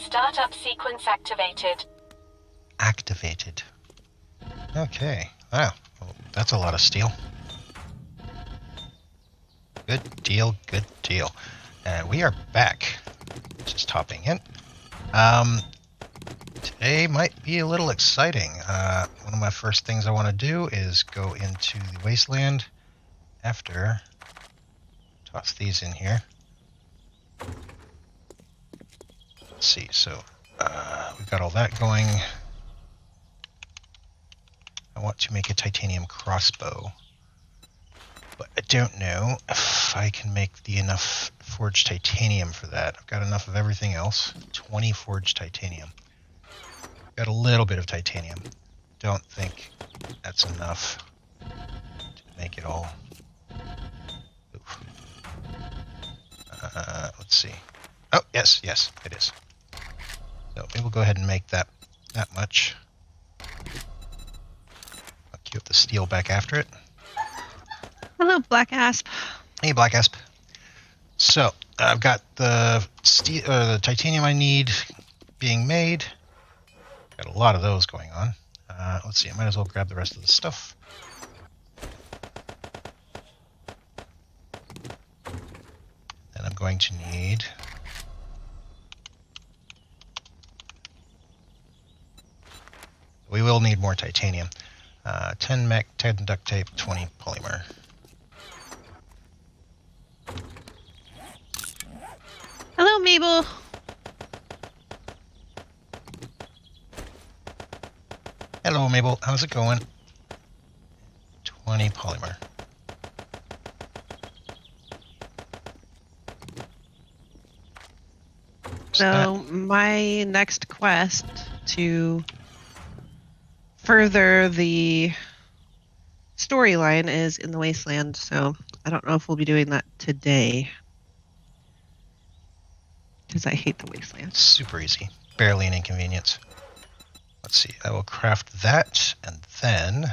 Startup sequence activated. Activated. Okay. Wow. Well, that's a lot of steel. Good deal, good deal. And we are back. Just hopping in. Today might be a little exciting. One of my first things I want to do is go into the Wasteland after. Toss these in here. Let's see, so we've got all that going. I want to make a titanium crossbow, but I don't know if I can make enough forged titanium for that. I've got enough of everything else. 20 forged titanium. Got a little bit of titanium. Don't think that's enough to make it all. Oof. Let's see. Oh, yes, it is. So maybe we'll go ahead and make that much. I'll queue up the steel back after it. Hello, Black Asp. Hey, Black Asp. So I've got the titanium I need being made. Got a lot of those going on. Let's see. I might as well grab the rest of the stuff. Then I'm going to need. We will need more titanium. 10 mech, 10 duct tape, 20 polymer. Hello, Mabel. Hello, Mabel. How's it going? 20 polymer. So my next quest to further the storyline is in the Wasteland, so I don't know if we'll be doing that today. Because I hate the Wasteland. Super easy. Barely an inconvenience. Let's see. I will craft that and then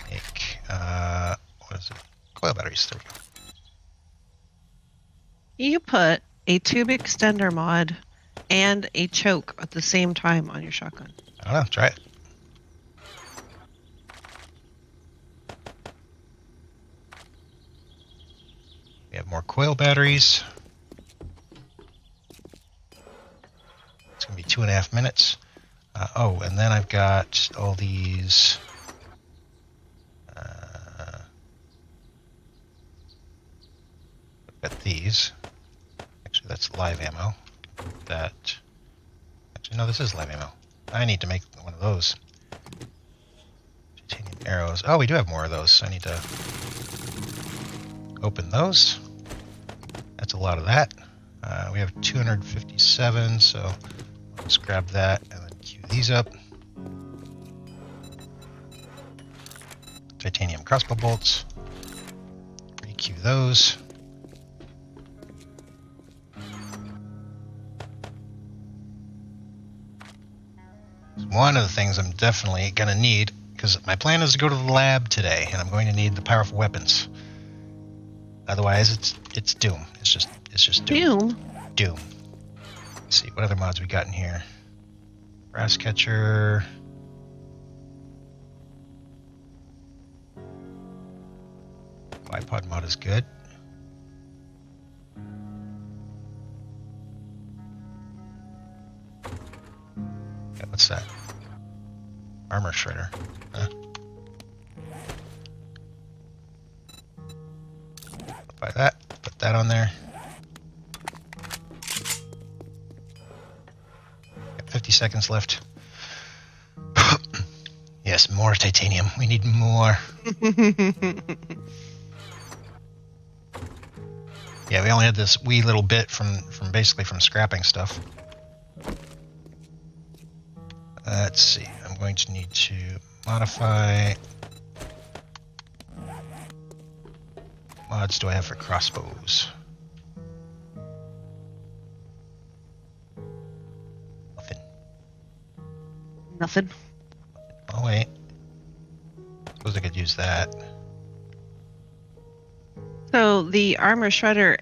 make, what is it? Coil batteries. There we go. You put a tube extender mod and a choke at the same time on your shotgun. I don't know. Try it. We have more coil batteries. It's going to be 2.5 minutes. Oh, and then I've got all these. I've got these. Actually, that's live ammo. That. Actually, no, this is live ammo. I need to make one of those. Titanium arrows. Oh, we do have more of those. I need to open those. That's a lot of that. We have 257, so let's grab that and then queue these up. Titanium crossbow bolts. Re-queue those. One of the things I'm definitely going to need, because my plan is to go to the lab today, and I'm going to need the powerful weapons. Otherwise, it's doom. It's just doom. Doom. Let's see what other mods we got in here. Brass catcher. Bipod mod is good. Yeah, what's that? Armor shredder. Huh? Buy that. Put that on there. Got 50 seconds left. Yes, more titanium. We need more. Yeah, we only had this wee little bit from basically from scrapping stuff. Let's see. I'm going to need to modify. What mods do I have for crossbows? Nothing. Oh wait. Suppose I could use that. So the armor shredder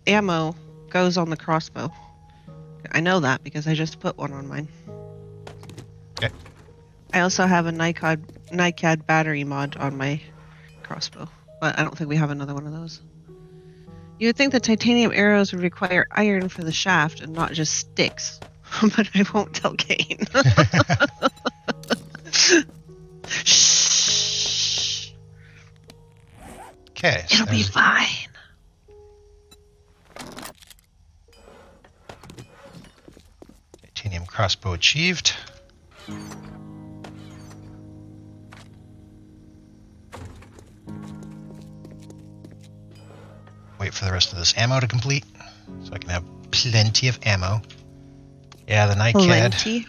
ammo goes on the crossbow. I know that because I just put one on mine. Okay. I also have a NiCad battery mod on my crossbow, but I don't think we have another one of those. You would think the titanium arrows would require iron for the shaft and not just sticks, but I won't tell Kane. Shh. Okay. So It'll be fine. titanium crossbow achieved. Wait for the rest of this ammo to complete so I can have plenty of ammo. Yeah, the NiCad.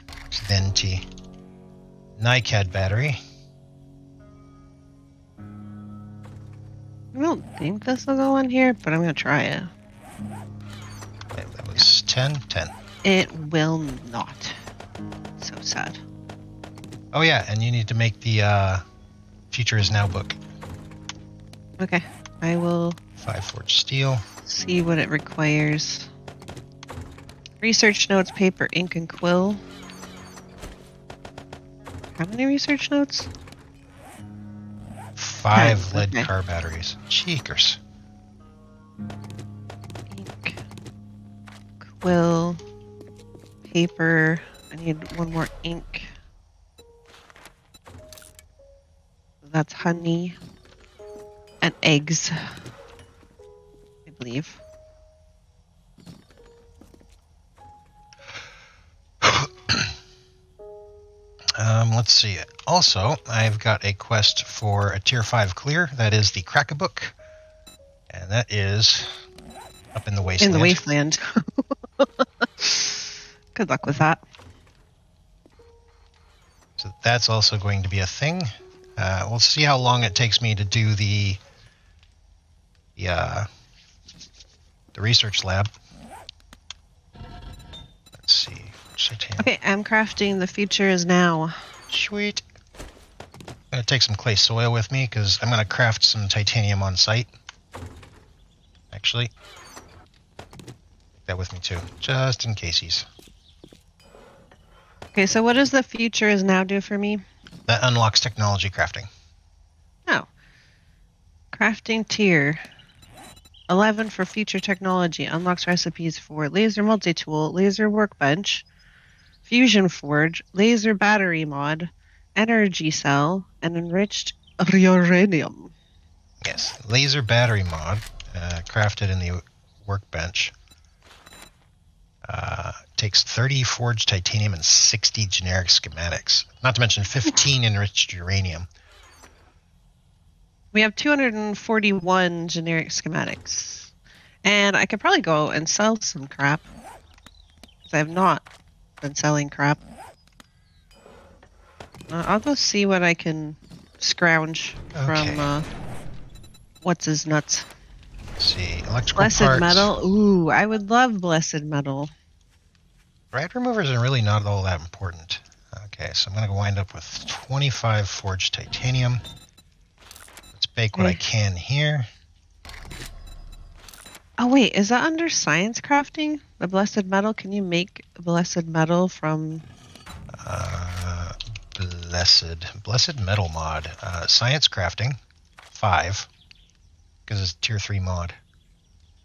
Plenty. NiCad battery. I don't think this will go in here, but I'm going to try it. Okay, that was 10. 10. It will not. So sad. Oh yeah, and you need to make the Future is Now book. Okay, I will 5 forged steel. see what it requires. Research notes, paper, ink, and quill. How many research notes? 5 10, lead okay. car batteries. Cheekers. Ink, quill, paper. I need one more ink. That's honey and eggs, I believe. Let's see. Also, I've got a quest for a tier 5 clear. That is the Crack-a-Book. And that is up in the Wasteland. In the Wasteland. Good luck with that. So that's also going to be a thing. We'll see how long it takes me to do the research lab. Let's see. Okay, I'm crafting The Future Is Now. Sweet. I'm going to take some clay soil with me because I'm going to craft some titanium on site. Actually. Take that with me too, just in case. Okay, so what does The Future Is Now do for me? That unlocks technology crafting. Oh. Crafting tier. 11 for future technology. Unlocks recipes for laser multi-tool, laser workbench, fusion forge, laser battery mod, energy cell, and enriched uranium. Yes, laser battery mod, crafted in the workbench. Takes 30 forged titanium and 60 generic schematics. Not to mention 15 enriched uranium. We have 241 generic schematics. And I could probably go and sell some crap. Because I have not been selling crap. I'll go see what I can scrounge from what's his nuts. Let's see, electrical Blessed parts. metal. Ooh, I would love blessed metal. Rad removers are really not all that important. Okay, so I'm going to wind up with 25 forged titanium. Let's bake what I can here. Oh wait, is that under science crafting? The blessed metal? Can you make blessed metal from... Blessed metal mod. Science crafting, 5. Because it's tier 3 mod.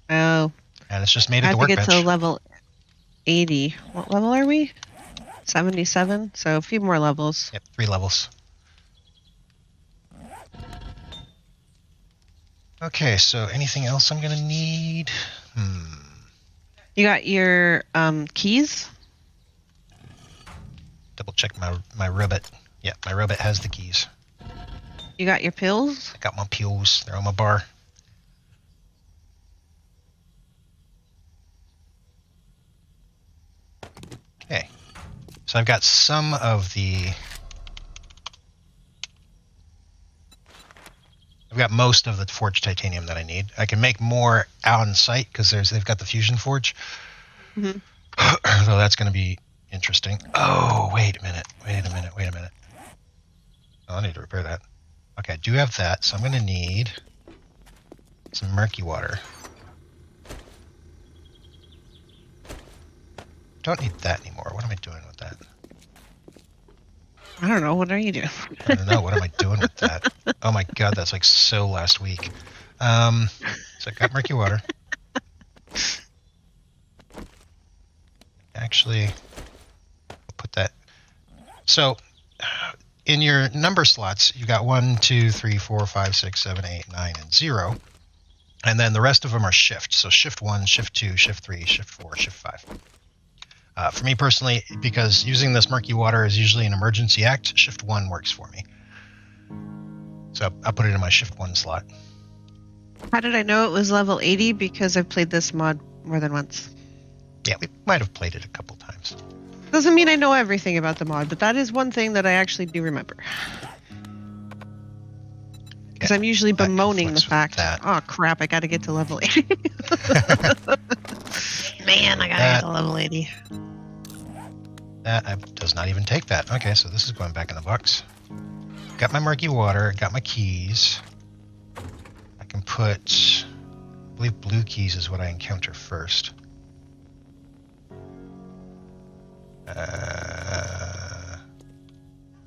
Oh. And it's just made I at the have to workbench. get to level 80. What level are we? 77? So a few more levels. Yep, 3 levels. Okay, so anything else I'm going to need? You got your keys? Double check my robot. Yeah, my robot has the keys. You got your pills? I got my pills. They're on my bar. Okay. So I've got some of the... I've got most of the forged titanium that I need. I can make more out on site because they've got the fusion forge. Mm-hmm. Though that's going to be interesting. Oh, wait a minute. Oh, I need to repair that. Okay, I do have that, so I'm going to need some murky water. Don't need that anymore. What am I doing with that? I don't know. What are you doing? I don't know. What am I doing with that? Oh my god, that's like so last week. So I got murky water. Actually, I'll put that. So, in your number slots, you got 1, 2, 3, 4, 5, 6, 7, 8, 9, and 0. And then the rest of them are shift. So shift 1, shift 2, shift 3, shift 4, shift 5. For me personally, because using this murky water is usually an emergency act, shift 1 works for me. So I'll put it in my shift 1 slot. How did I know it was level 80? Because I've played this mod more than once. Yeah, we might have played it a couple times. Doesn't mean I know everything about the mod, but that is one thing that I actually do remember. Because I'm usually bemoaning the fact, oh crap, I gotta get to level 80. Man, I gotta get to level 80. That does not even take that. Okay, so this is going back in the box. Got my murky water, got my keys. I can put, I believe blue keys is what I encounter first.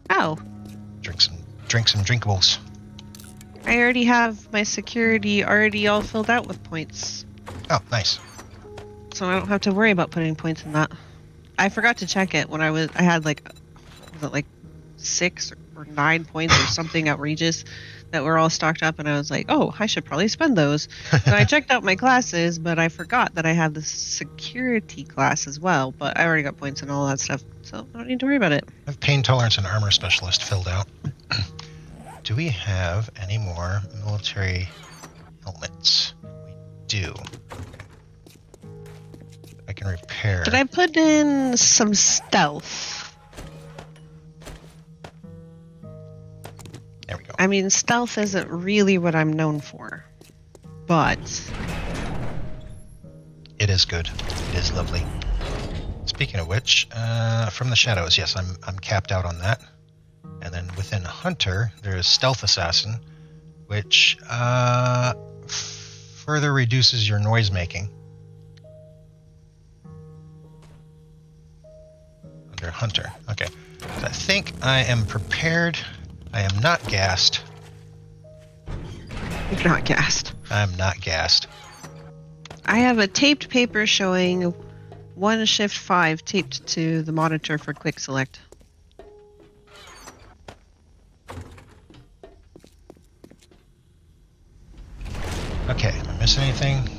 Oh. Drink some drinkables. I already have my security already all filled out with points. Oh, nice. So I don't have to worry about putting points in that. I forgot to check it when I had like, was it like 6 or 9 points or something outrageous that were all stocked up, and I was like, oh, I should probably spend those. So I checked out my classes, but I forgot that I have the security class as well, but I already got points and all that stuff, so I don't need to worry about it. I have pain tolerance and armor specialist filled out. Do we have any more military helmets? We do. I can repair. Did I put in some stealth? There we go. I mean, stealth isn't really what I'm known for, but it is good. It is lovely. Speaking of which, from the shadows, yes, I'm capped out on that. And then within Hunter, there's Stealth Assassin, which further reduces your noise making. Under Hunter. Okay. So I think I am prepared. I am not gassed. You're not gassed. I'm not gassed. I have a taped paper showing 1 shift 5 taped to the monitor for quick select. Okay, am I missing anything?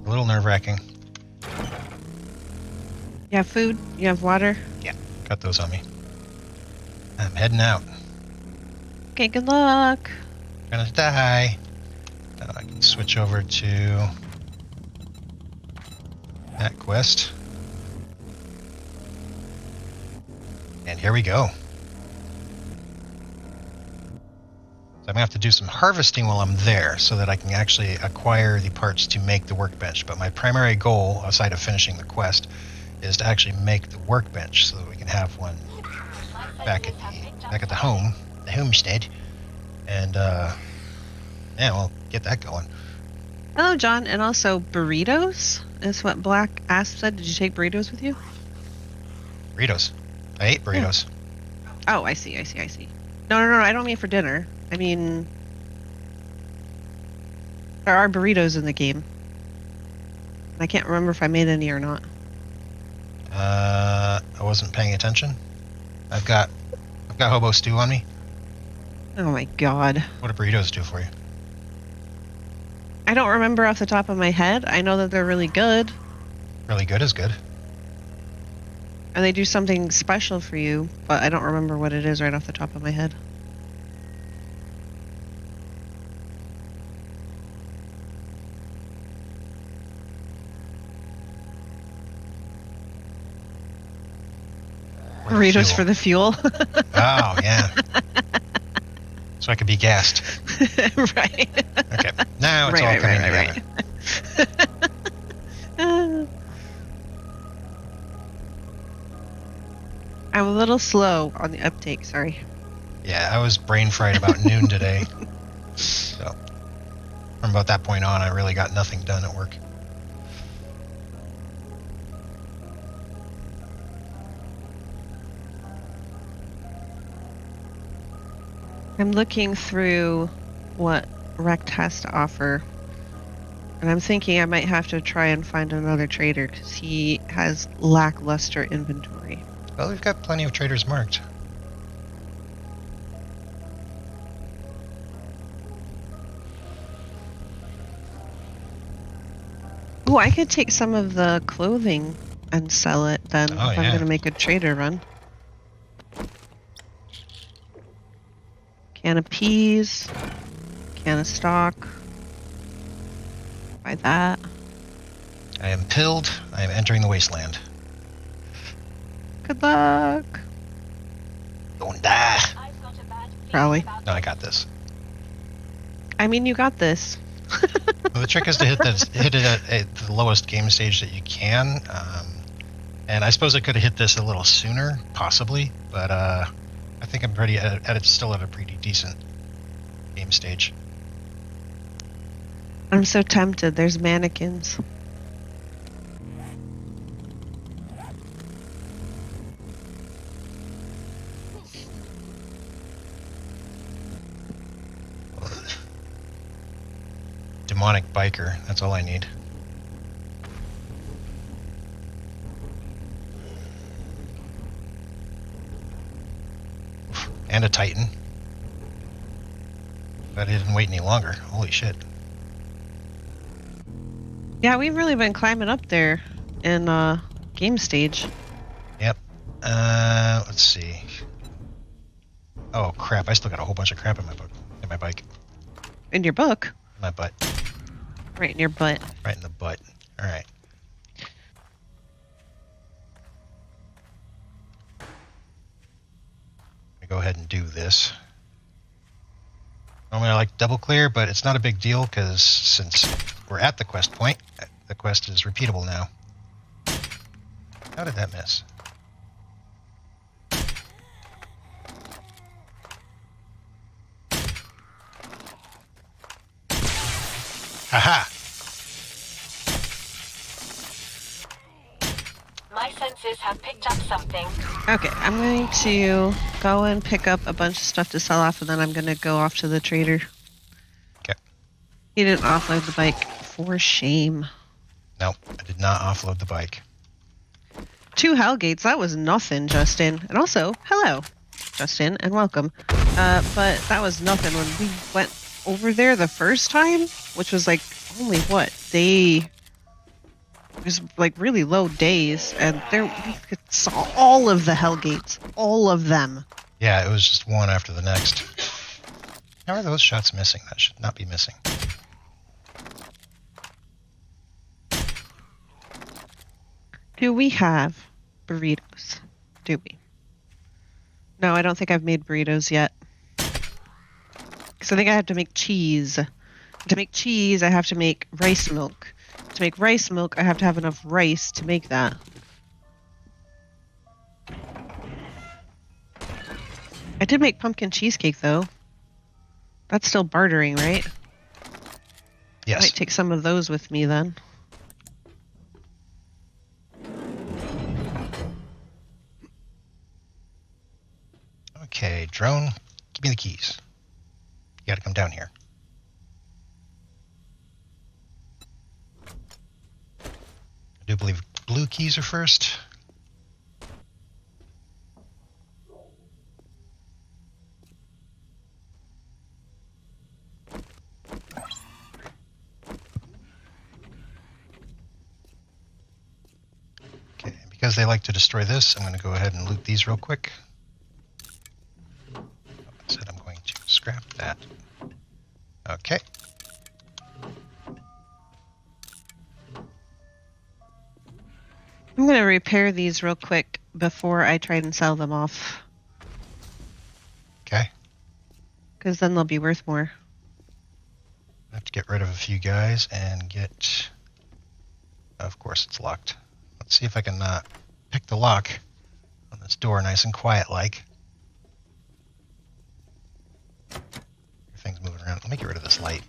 A little nerve-wracking. You have food? You have water? Yeah, got those on me. I'm heading out. Okay, good luck. Gonna die. I can switch over to that quest. And here we go. So I'm going to have to do some harvesting while I'm there so that I can actually acquire the parts to make the workbench. But my primary goal, aside of finishing the quest, is to actually make the workbench so that we can have one back at the homestead. And, yeah, we'll get that going. Hello, John. And also, burritos is what Black Asp said. Did you take burritos with you? Burritos. I ate burritos. Yeah. Oh, I see. No, I don't mean for dinner. I mean, there are burritos in the game. I can't remember if I made any or not. I wasn't paying attention. I've got hobo stew on me. Oh my god. What do burritos do for you? I don't remember off the top of my head. I know that they're really good. Really good is good. And they do something special for you, but I don't remember what it is right off the top of my head. Burritos for the fuel. Oh, yeah. So I could be gassed. Right. Okay. Now it's all coming together. I'm a little slow on the uptake, sorry. Yeah, I was brain fried about noon today. So from about that point on, I really got nothing done at work. I'm looking through what Rect has to offer. And I'm thinking I might have to try and find another trader because he has lackluster inventory. Well, we've got plenty of traders marked. Oh, I could take some of the clothing and sell it then Oh, if yeah. I'm going to make a trader run. Can of peas, can of stock. Buy that. I am pilled. I am entering the Wasteland. Good luck. Don't die. I've got a bad feeling Probably. about No, I this. got this. I mean, you got this. Well, the trick is to hit it at the lowest game stage that you can. And I suppose I could have hit this a little sooner, possibly, but I think I'm pretty still at a pretty decent game stage. I'm so tempted. There's mannequins. Demonic biker. That's all I need. And a Titan. But I didn't wait any longer. Holy shit. Yeah, we've really been climbing up there in game stage. Yep. Let's see. Oh crap! I still got a whole bunch of crap in my book, in my bike, In your book. in my butt, Right in your butt. right in the butt. All right. Let me go ahead and do this. Normally I like double clear, but it's not a big deal because since we're at the quest point, the quest is repeatable now. How did that miss? Haha! My senses have picked up something. Okay, I'm going to go and pick up a bunch of stuff to sell off, and then I'm going to go off to the trader. Okay. He didn't offload the bike. For shame. Nope, I did not offload the bike. 2 Hellgates, that was nothing, Justin. And also, hello, Justin, and welcome. But that was nothing when we went over there the first time, which was like only what? It was like really low days, and there we saw all of the Hellgates. All of them. Yeah, it was just one after the next. How are those shots missing? That should not be missing. Do we have burritos? Do we? No, I don't think I've made burritos yet. Because I think I have to make cheese. To make cheese, I have to make rice milk. To make rice milk, I have to have enough rice to make that. I did make pumpkin cheesecake, though. That's still bartering, right? I Yes. might take some of those with me, then. Okay, drone, give me the keys. You gotta come down here. I do believe blue keys are first. Okay, because they like to destroy this, I'm going to go ahead and loot these real quick. I said I'm going to scrap that. Okay. I'm going to repair these real quick before I try and sell them off. Okay. Because then they'll be worth more. I have to get rid of a few guys and get... Of course it's locked. Let's see if I can pick the lock on this door nice and quiet like. Everything's moving around. Let me get rid of this light.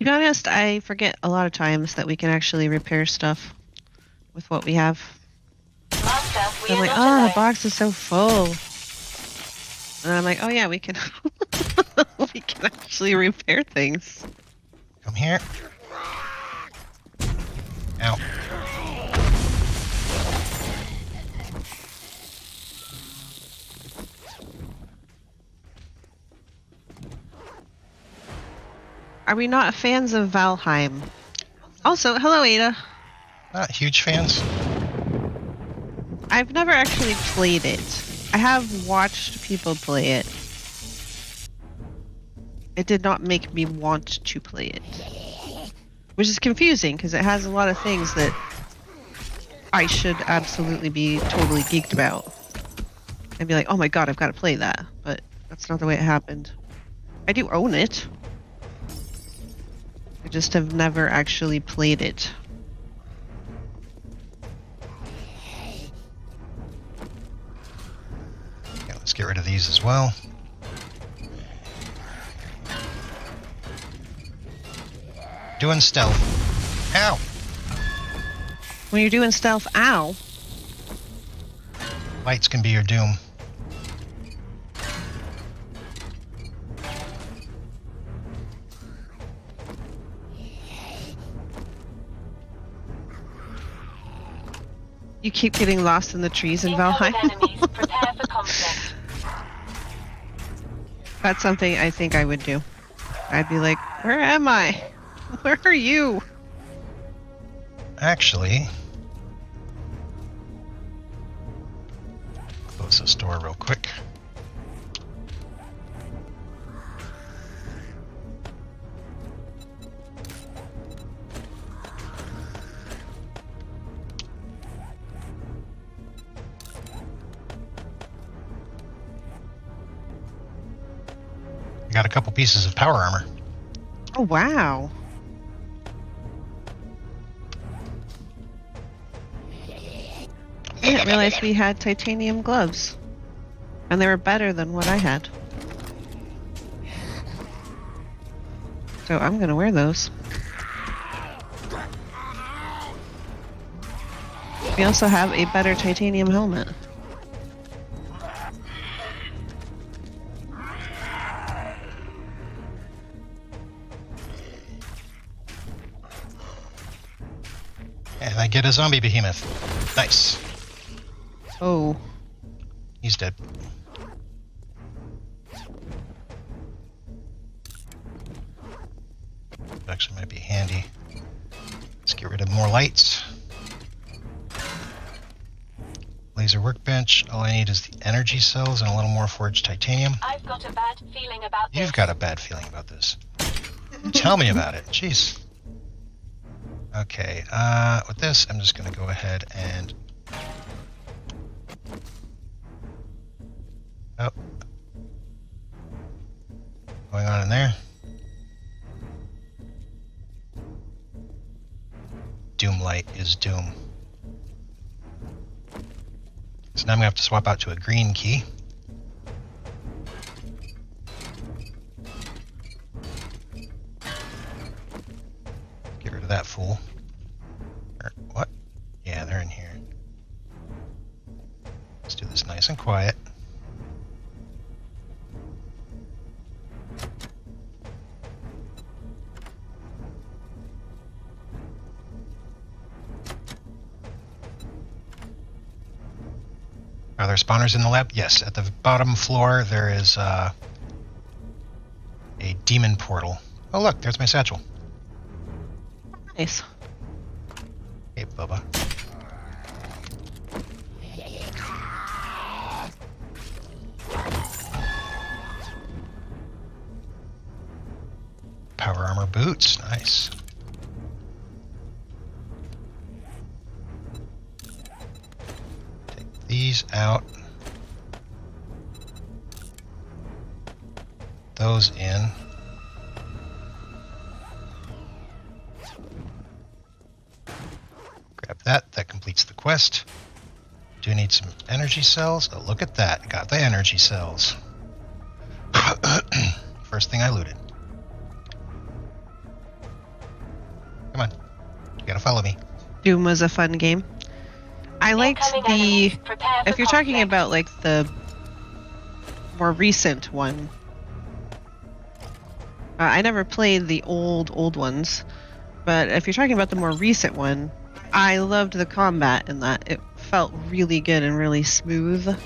To be honest, I forget a lot of times that we can actually repair stuff with what we have. Master, we I'm are like, not oh, alone. the box is so full. And I'm like, oh yeah, we can we can actually repair things. Come here. Ow. Are we not fans of Valheim? Also, hello Ada. Not huge fans. I've never actually played it. I have watched people play it. It did not make me want to play it. Which is confusing, because it has a lot of things that I should absolutely be totally geeked about. And be like, oh my god, I've got to play that. But that's not the way it happened. I do own it. I just have never actually played it. Yeah, let's get rid of these as well. Doing stealth. Ow! When you're doing stealth, ow. Lights can be your doom. You keep getting lost in the trees in Incoming Valheim. enemies, prepare for conflict. That's something I think I would do. I'd be like, where am I? Where are you? Actually, close this door real quick. Got a couple pieces of power armor. Oh, wow. I didn't realize we had titanium gloves. And they were better than what I had. So I'm gonna wear those. We also have a better titanium helmet. And I get a zombie behemoth. Nice. Oh. He's dead. Actually might be handy. Let's get rid of more lights. Laser workbench. All I need is the energy cells and a little more forged titanium. I've got a bad feeling about this. You've got a bad feeling about this. Tell me about it. Jeez. Okay, with this, I'm just going to go ahead and... Oh. Going on in there. Doom light is doom. So now I'm going to have to swap out to a green key. Get rid of that fool. Or, what? Yeah, they're in here. Let's do this nice and quiet. Are there spawners in the lab? Yes, at the bottom floor there is a demon portal. Oh look, there's my satchel. Nice. Hey, Bubba. Power armor boots, nice. Take these out. Those in. Grab that. That completes the quest. Do need some energy cells. Oh, look at that. Got the energy cells. First thing I looted. on. You gotta follow me. Doom was a fun game. I liked Incoming the. enemies. Prepare for If you're talking conflict. about like the more recent one, I never played the old ones, but if you're talking about the more recent one, I loved the combat in that. It felt really good and really smooth. And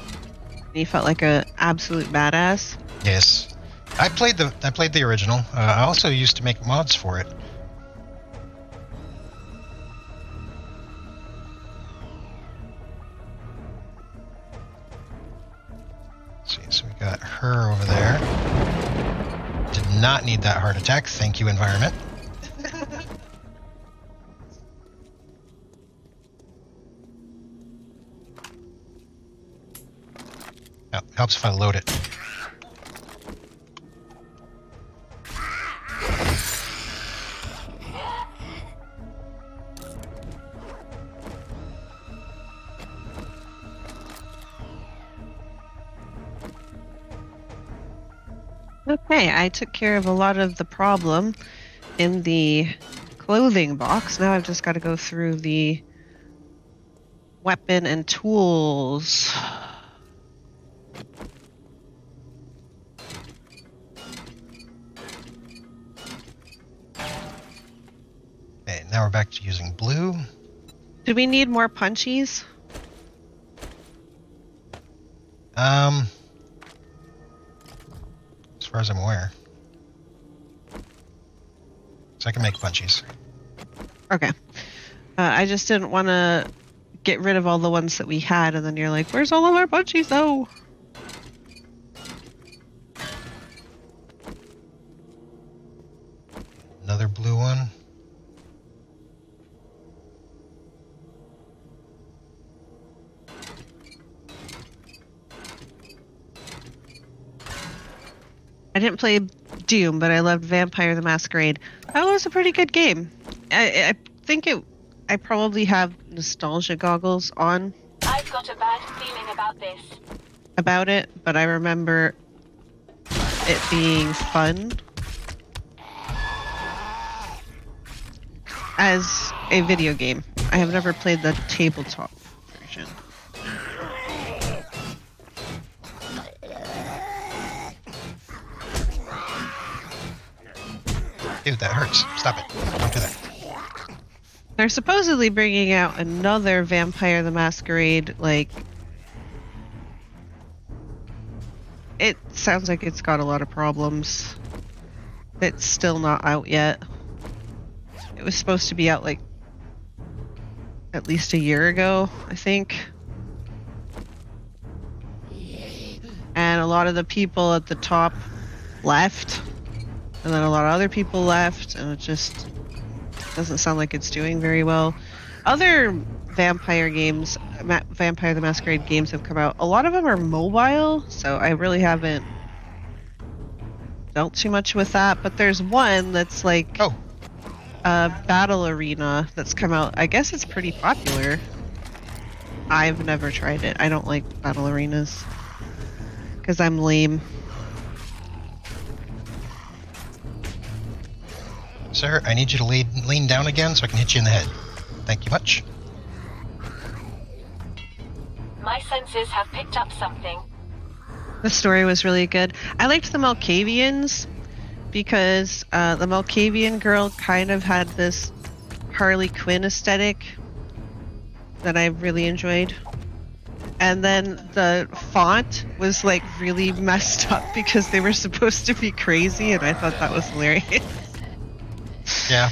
you felt like a absolute badass. Yes. I played the original. I also used to make mods for it. Let's see, so we got her over there. Did not need that heart attack. Thank you, environment. Oh, helps if I load it. Okay, I took care of a lot of the problem in the clothing box. Now I've just got to go through the weapon and tools. Okay, now we're back to using blue. Do we need more punchies? As far as I'm aware. So I can make punchies. Okay. I just didn't want to get rid of all the ones that we had, and then you're like, where's all of our punchies, though? Another blue one. I didn't play Doom, but I loved Vampire the Masquerade. That was a pretty good game. I think I probably have nostalgia goggles on I've got a bad feeling about this. about it, but I remember it being fun as a video game. I have never played the tabletop version. Dude, that hurts. Stop it. Don't do that. They're supposedly bringing out another Vampire the Masquerade, like... It sounds like it's got a lot of problems. It's still not out yet. It was supposed to be out, like, at least a year ago, I think. And a lot of the people at the top left. And then a lot of other people left, and it just doesn't sound like it's doing very well. Other vampire games, Vampire the Masquerade games have come out. A lot of them are mobile, so I really haven't dealt too much with that. But there's one that's like Oh, a battle arena that's come out. I guess it's pretty popular. I've never tried it. I don't like battle arenas because I'm lame. sir, I need you to lean down again so I can hit you in the head. Thank you much. My senses have picked up something. The story was really good. I liked the Malkavians because the Malkavian girl kind of had this Harley Quinn aesthetic that I really enjoyed. And then the font was like really messed up because they were supposed to be crazy, and I thought that was hilarious. Yeah.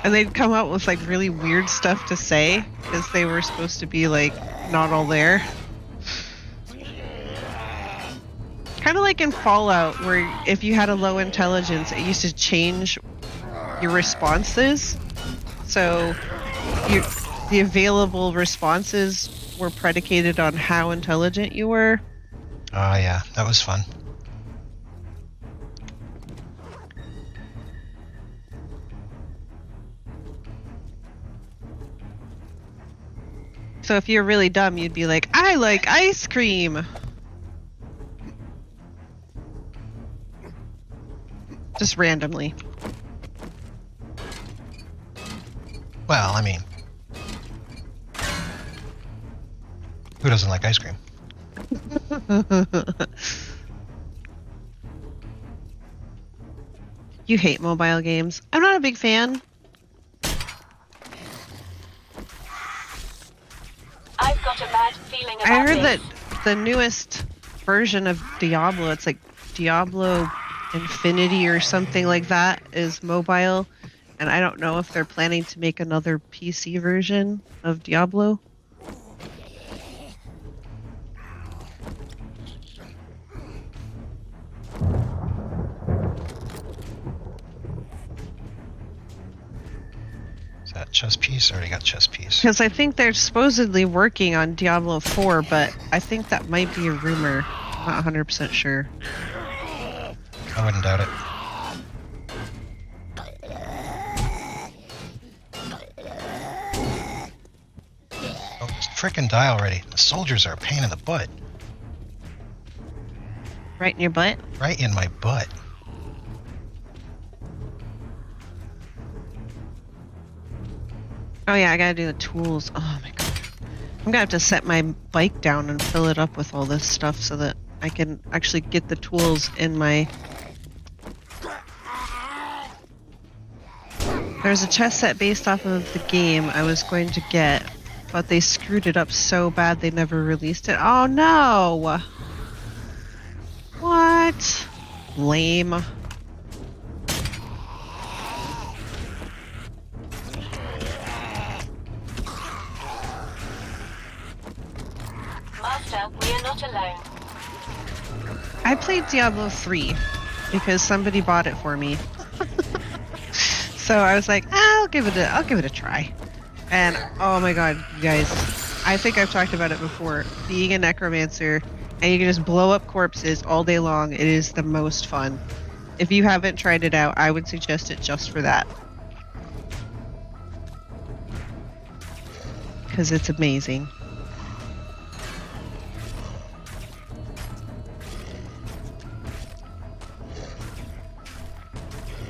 And they'd come out with like really weird stuff to say because they were supposed to be like not all there. Kind of like in Fallout, where if you had a low intelligence, it used to change your responses. So the available responses were predicated on how intelligent you were. Oh, yeah. That was fun. So if you're really dumb, you'd be like, I like ice cream. Just randomly. Well, I mean, who doesn't like ice cream? You hate mobile games. I'm not a big fan. I've got a bad feeling about I heard this. that the newest version of Diablo, it's like Diablo Infinity or something like that, is mobile. And I don't know if they're planning to make another PC version of Diablo. Is that chess piece? I already got chess piece. Because I think they're supposedly working on Diablo 4, but I think that might be a rumor. Not 100% sure. I wouldn't doubt it. Oh, just frickin' die already. The soldiers are a pain in the butt. Right in your butt? Right in my butt. Oh yeah, I gotta do the tools. Oh my god. I'm gonna have to set my bike down and fill it up with all this stuff so that I can actually get the tools in my... There's a chess set based off of the game I was going to get, but they screwed it up so bad they never released it. Oh no! What? Lame. Master, we are not alone. I played Diablo 3 because somebody bought it for me. So I was like, I'll give it a try. And oh my god, you guys, I think I've talked about it before. Being a necromancer and you can just blow up corpses all day long, it is the most fun. If you haven't tried it out, I would suggest it just for that. Because it's amazing.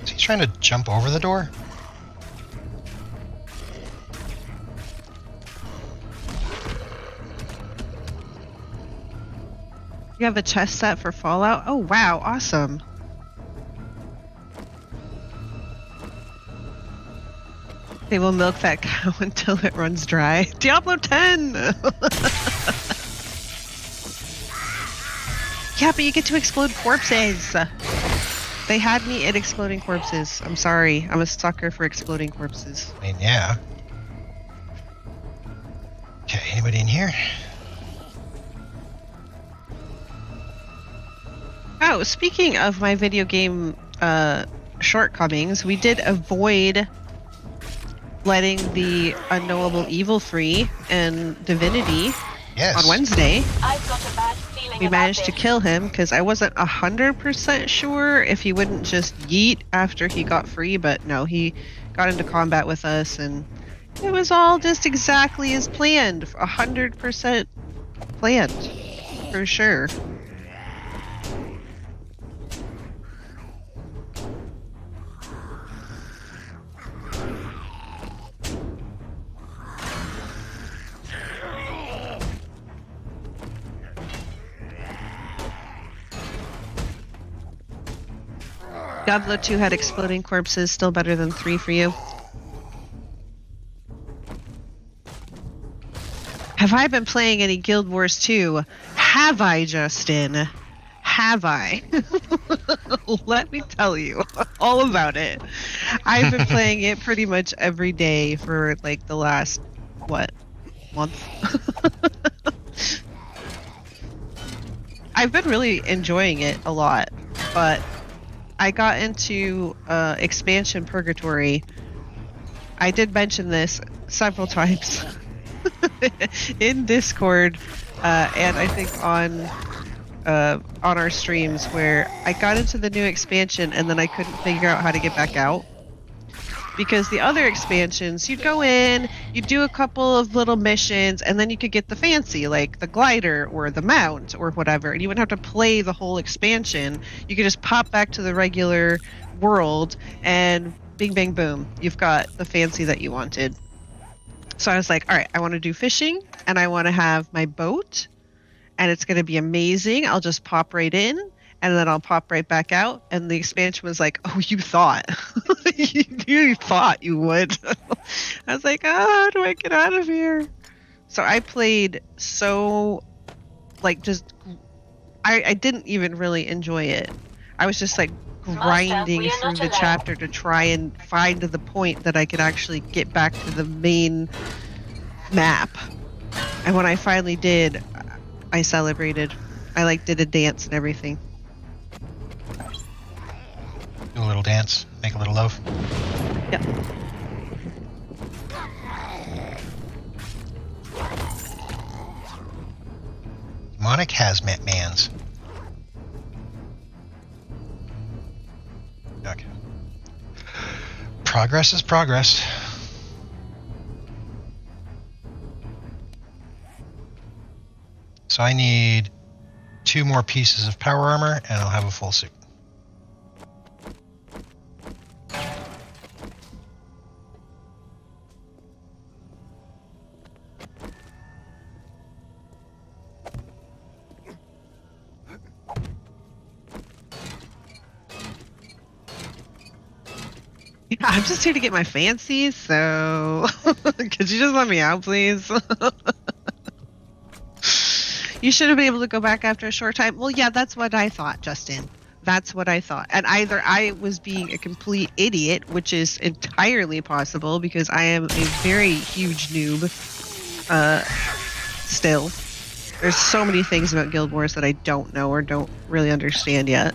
Is he trying to jump over the door? You have a chest set for Fallout? Oh wow, awesome. They will milk that cow until it runs dry. Diablo 10! Yeah, but you get to explode corpses. They had me at exploding corpses. I'm sorry. I'm a sucker for exploding corpses. I mean, yeah. Okay, anybody in here? Oh, speaking of my video game shortcomings, we did avoid letting the unknowable evil free in Divinity Yes. on Wednesday. I've got a bad feeling We about managed to this. kill him because I wasn't 100% sure if he wouldn't just yeet after he got free, but no, he got into combat with us and it was all just exactly as planned. 100% planned. For sure. Diablo 2 had exploding corpses, still better than 3 for you. Have I been playing any Guild Wars 2? Have I, Justin? Have I? Let me tell you all about it. I've been playing it pretty much every day for like the last, what, month? I've been really enjoying it a lot, but I got into expansion Purgatory. I did mention this several times in Discord, and I think on our streams, where I got into the new expansion and then I couldn't figure out how to get back out. Because the other expansions, you'd go in, you'd do a couple of little missions, and then you could get the fancy, like the glider or the mount or whatever, and you wouldn't have to play the whole expansion. You could just pop back to the regular world, and bing, bang, boom, you've got the fancy that you wanted. So I was like, all right, I want to do fishing and I want to have my boat and it's going to be amazing. I'll just pop right in and then I'll pop right back out. And the expansion was like, oh, you thought. You thought you would. I was like, how do I get out of here? So I played so, like, just, I didn't even really enjoy it. I was just like grinding we are through not the alone. chapter to try and find the point that I could actually get back to the main map. And when I finally did, I celebrated. I like did a dance and everything. Do a little dance, make a little love. Yep. Demonic hazmat mans. Okay. Progress is progress. So I need 2 more pieces of power armor and I'll have a full suit. I'm just here to get my fancies, so could you just let me out, please? You should have been able to go back after a short time. Well, yeah, that's what I thought, Justin. That's what I thought. And either I was being a complete idiot, which is entirely possible because I am a very huge noob still. There's so many things about Guild Wars that I don't know or don't really understand yet.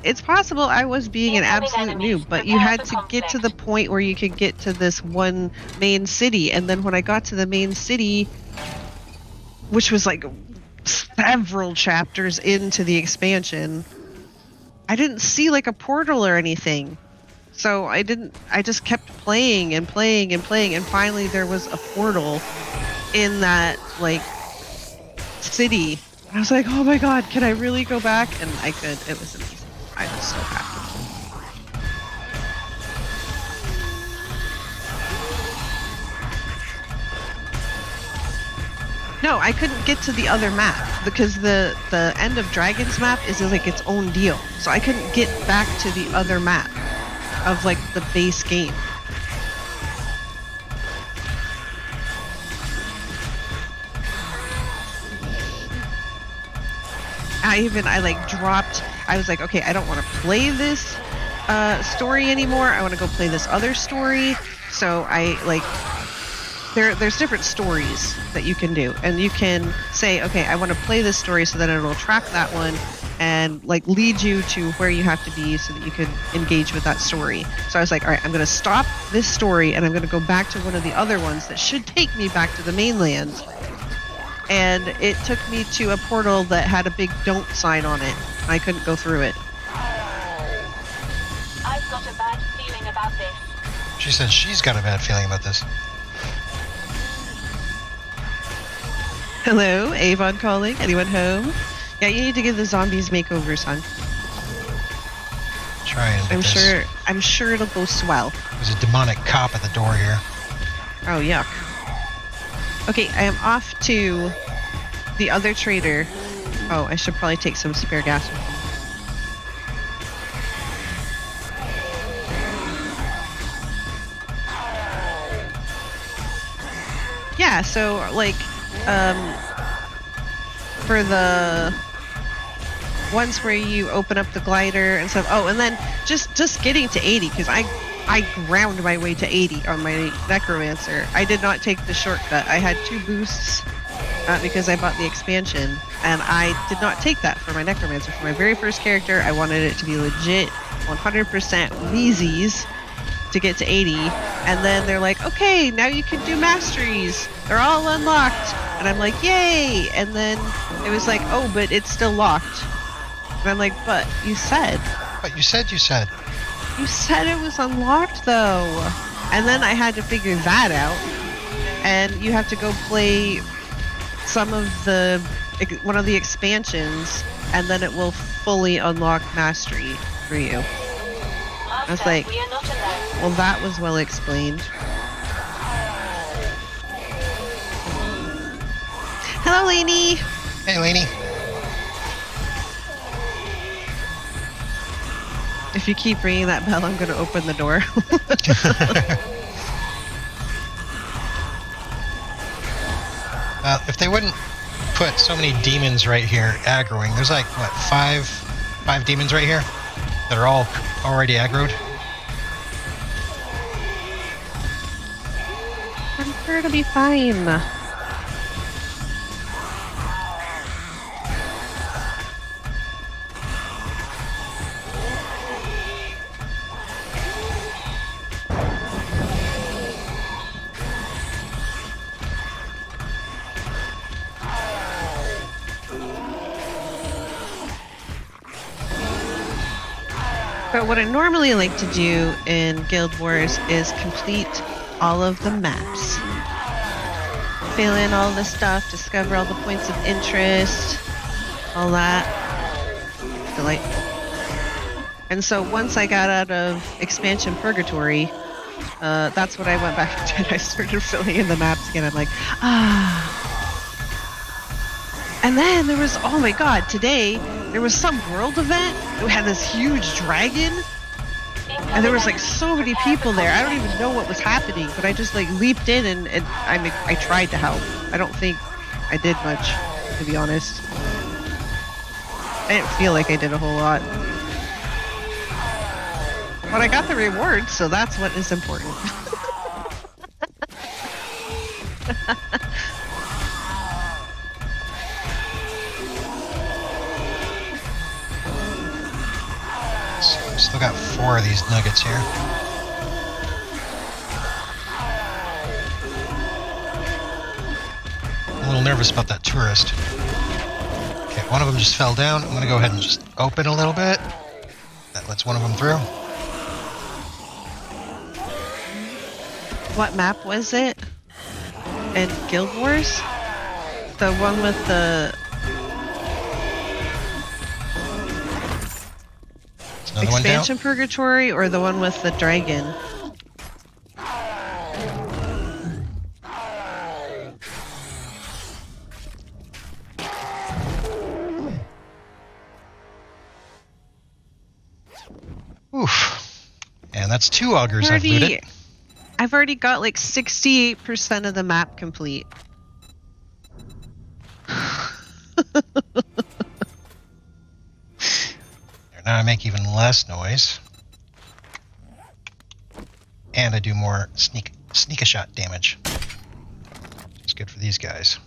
It's possible I was being an absolute noob, but you had to get to the point where you could get to this one main city, and then when I got to the main city, which was like several chapters into the expansion, I didn't see like a portal or anything. So I just kept playing and playing and playing, and finally there was a portal in that like city. I was like, oh my god, can I really go back? And I could. It was amazing. I was so happy. No, I couldn't get to the other map because the end of Dragon's map is like its own deal. So I couldn't get back to the other map of like the base game. I like dropped. I was like, okay, I don't want to play this story anymore. I want to go play this other story. So I like there's different stories that you can do, and you can say, okay, I want to play this story so that it'll track that one and like lead you to where you have to be so that you can engage with that story. So I was like, all right, I'm going to stop this story and I'm going to go back to one of the other ones that should take me back to the mainland. And it took me to a portal that had a big don't sign on it. I couldn't go through it. I've got a bad feeling about this. She said she's got a bad feeling about this. Hello, Avon calling. Anyone home? Yeah, you need to give the zombies makeovers, hon. Try and I'm sure it'll go swell. There's a demonic cop at the door here. Oh, yuck. Okay, I am off to the other trader. Oh, I should probably take some spare gas with me. Yeah, so like for the ones where you open up the glider and stuff. Oh, and then just getting to 80 because I ground my way to 80 on my necromancer. I did not take the shortcut. I had 2 boosts because I bought the expansion, and I did not take that for my necromancer. For my very first character, I wanted it to be legit 100% Wheezies to get to 80, and then they're like, okay, now you can do masteries. They're all unlocked. And I'm like, yay! And then it was like, oh, but it's still locked. And I'm like, but you said. But you said. You said it was unlocked, though. And then I had to figure that out. And you have to go play some of one of the expansions, and then it will fully unlock mastery for you. I was like, well, that was well explained. Hello, Lainey. Hey, Lainey. If you keep ringing that bell, I'm going to open the door. If they wouldn't put so many demons right here aggroing, there's like, what, five demons right here that are all already aggroed? I'm sure to be fine. But what I normally like to do in Guild Wars is complete all of the maps. Fill in all the stuff, discover all the points of interest, all that. Delightful. And so once I got out of Expansion Purgatory, that's what I went back and did. I started filling in the maps again. I'm like, ah. And then there was, oh my god, today there was some world event that had this huge dragon. And there was like so many people there. I don't even know what was happening, but I just like leaped in and I tried to help. I don't think I did much, to be honest. I didn't feel like I did a whole lot. But I got the reward, so that's what is important. Still got 4 of these nuggets here. I'm a little nervous about that tourist. Okay, one of them just fell down. I'm going to go ahead and just open a little bit. That lets one of them through. What map was it? In Guild Wars? The one with the Expansion Purgatory, or the one with the dragon? Oof. And that's 2 augers I've looted. I've already got like 68% of the map complete. Now I make even less noise. And I do more sneak-a-shot damage. It's good for these guys.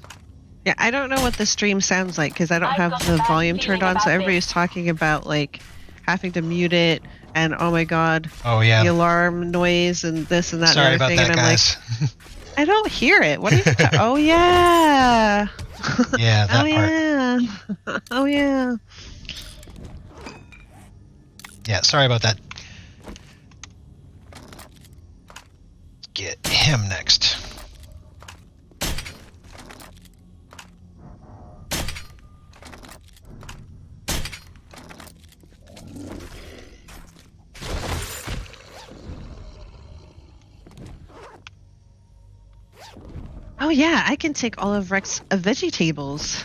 Yeah, I don't know what the stream sounds like because I don't have the volume turned on, so everybody's talking about like having to mute it and oh my god, the alarm noise and this and that. Sorry and about thing, that, and I'm guys. like, I don't hear it. What are you? Oh yeah. Yeah, that part. Yeah. Oh yeah. Yeah, sorry about that. Get him next. Oh yeah, I can take all of Rex's vegetables.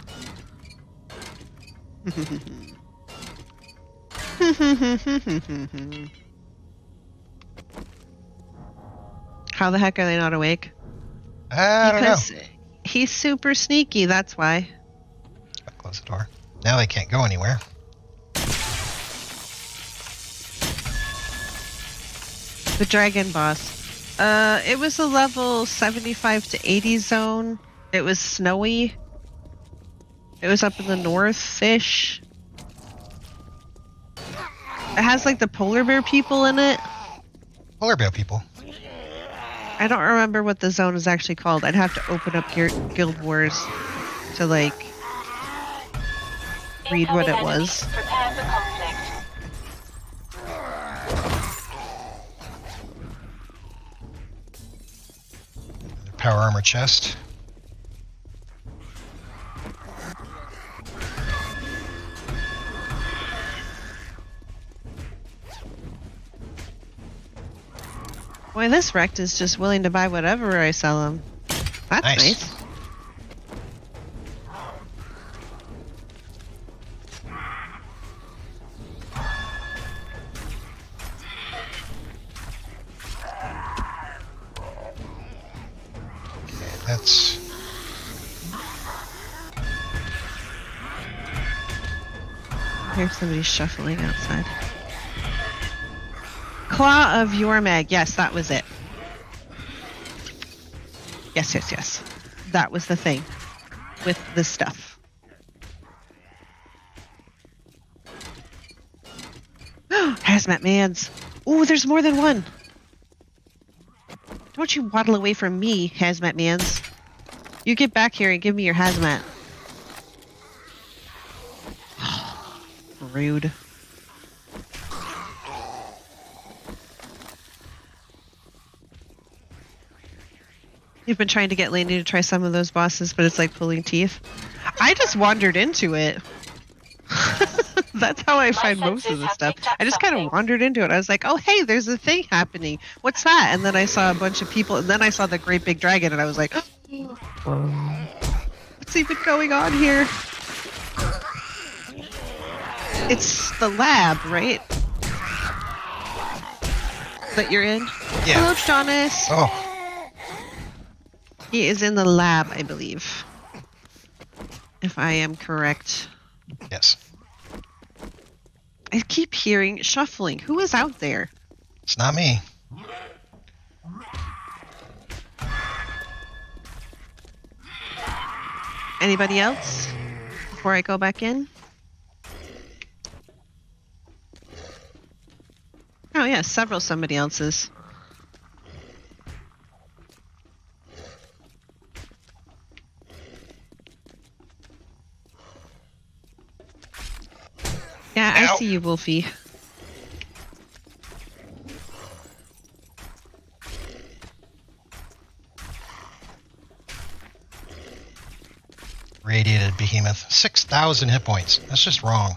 How the heck are they not awake? I don't know. Because he's super sneaky, that's why. I'll close the door. Now they can't go anywhere. The dragon boss. It was a level 75 to 80 zone. It was snowy. It was up in the north-ish. It has like the polar bear people in it. Polar bear people? I don't remember what the zone is actually called. I'd have to open up Guild Wars to like read what it was. Prepare for conflict. Power armor chest. Boy, this Rect is just willing to buy whatever I sell him. That's nice. That's... I hear somebody shuffling outside. Claw of Yormag. Yes, that was it. Yes, yes, yes. That was the thing with the stuff. Hazmat mans. Ooh, there's more than one. Don't you waddle away from me, hazmat mans. You get back here and give me your hazmat. Rude. You've been trying to get Lainey to try some of those bosses, but it's like pulling teeth. I just wandered into it. That's how I find most of the stuff. I just kind of wandered into it. I was like, oh, hey, there's a thing happening. What's that? And then I saw a bunch of people, and then I saw the great big dragon, and I was like, what's even going on here? It's the lab, right? That you're in? Yeah. Hello, Jonas. Oh. He is in the lab, I believe. If I am correct. Yes. I keep hearing shuffling. Who is out there? It's not me. Anybody else? Before I go back in? Oh yeah, several somebody else's. Yeah, Ow. I see you, Wolfie. Radiated behemoth. 6,000 hit points. That's just wrong.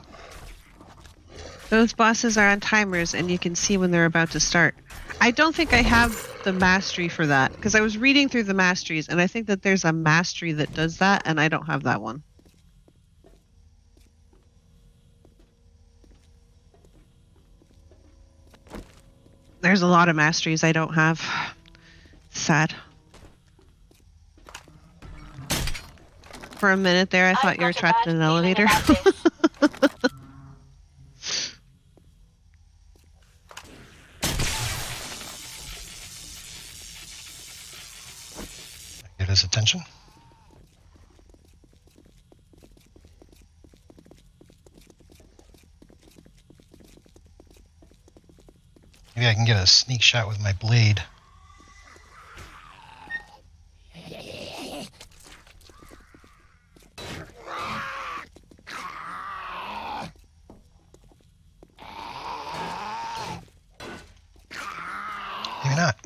Those bosses are on timers and you can see when they're about to start. I don't think I have the mastery for that because I was reading through the masteries and I think that there's a mastery that does that and I don't have that one. There's a lot of masteries I don't have. Sad. For a minute there, I thought you were trapped in an elevator. Get his attention. Maybe I can get a sneak shot with my blade. Maybe not.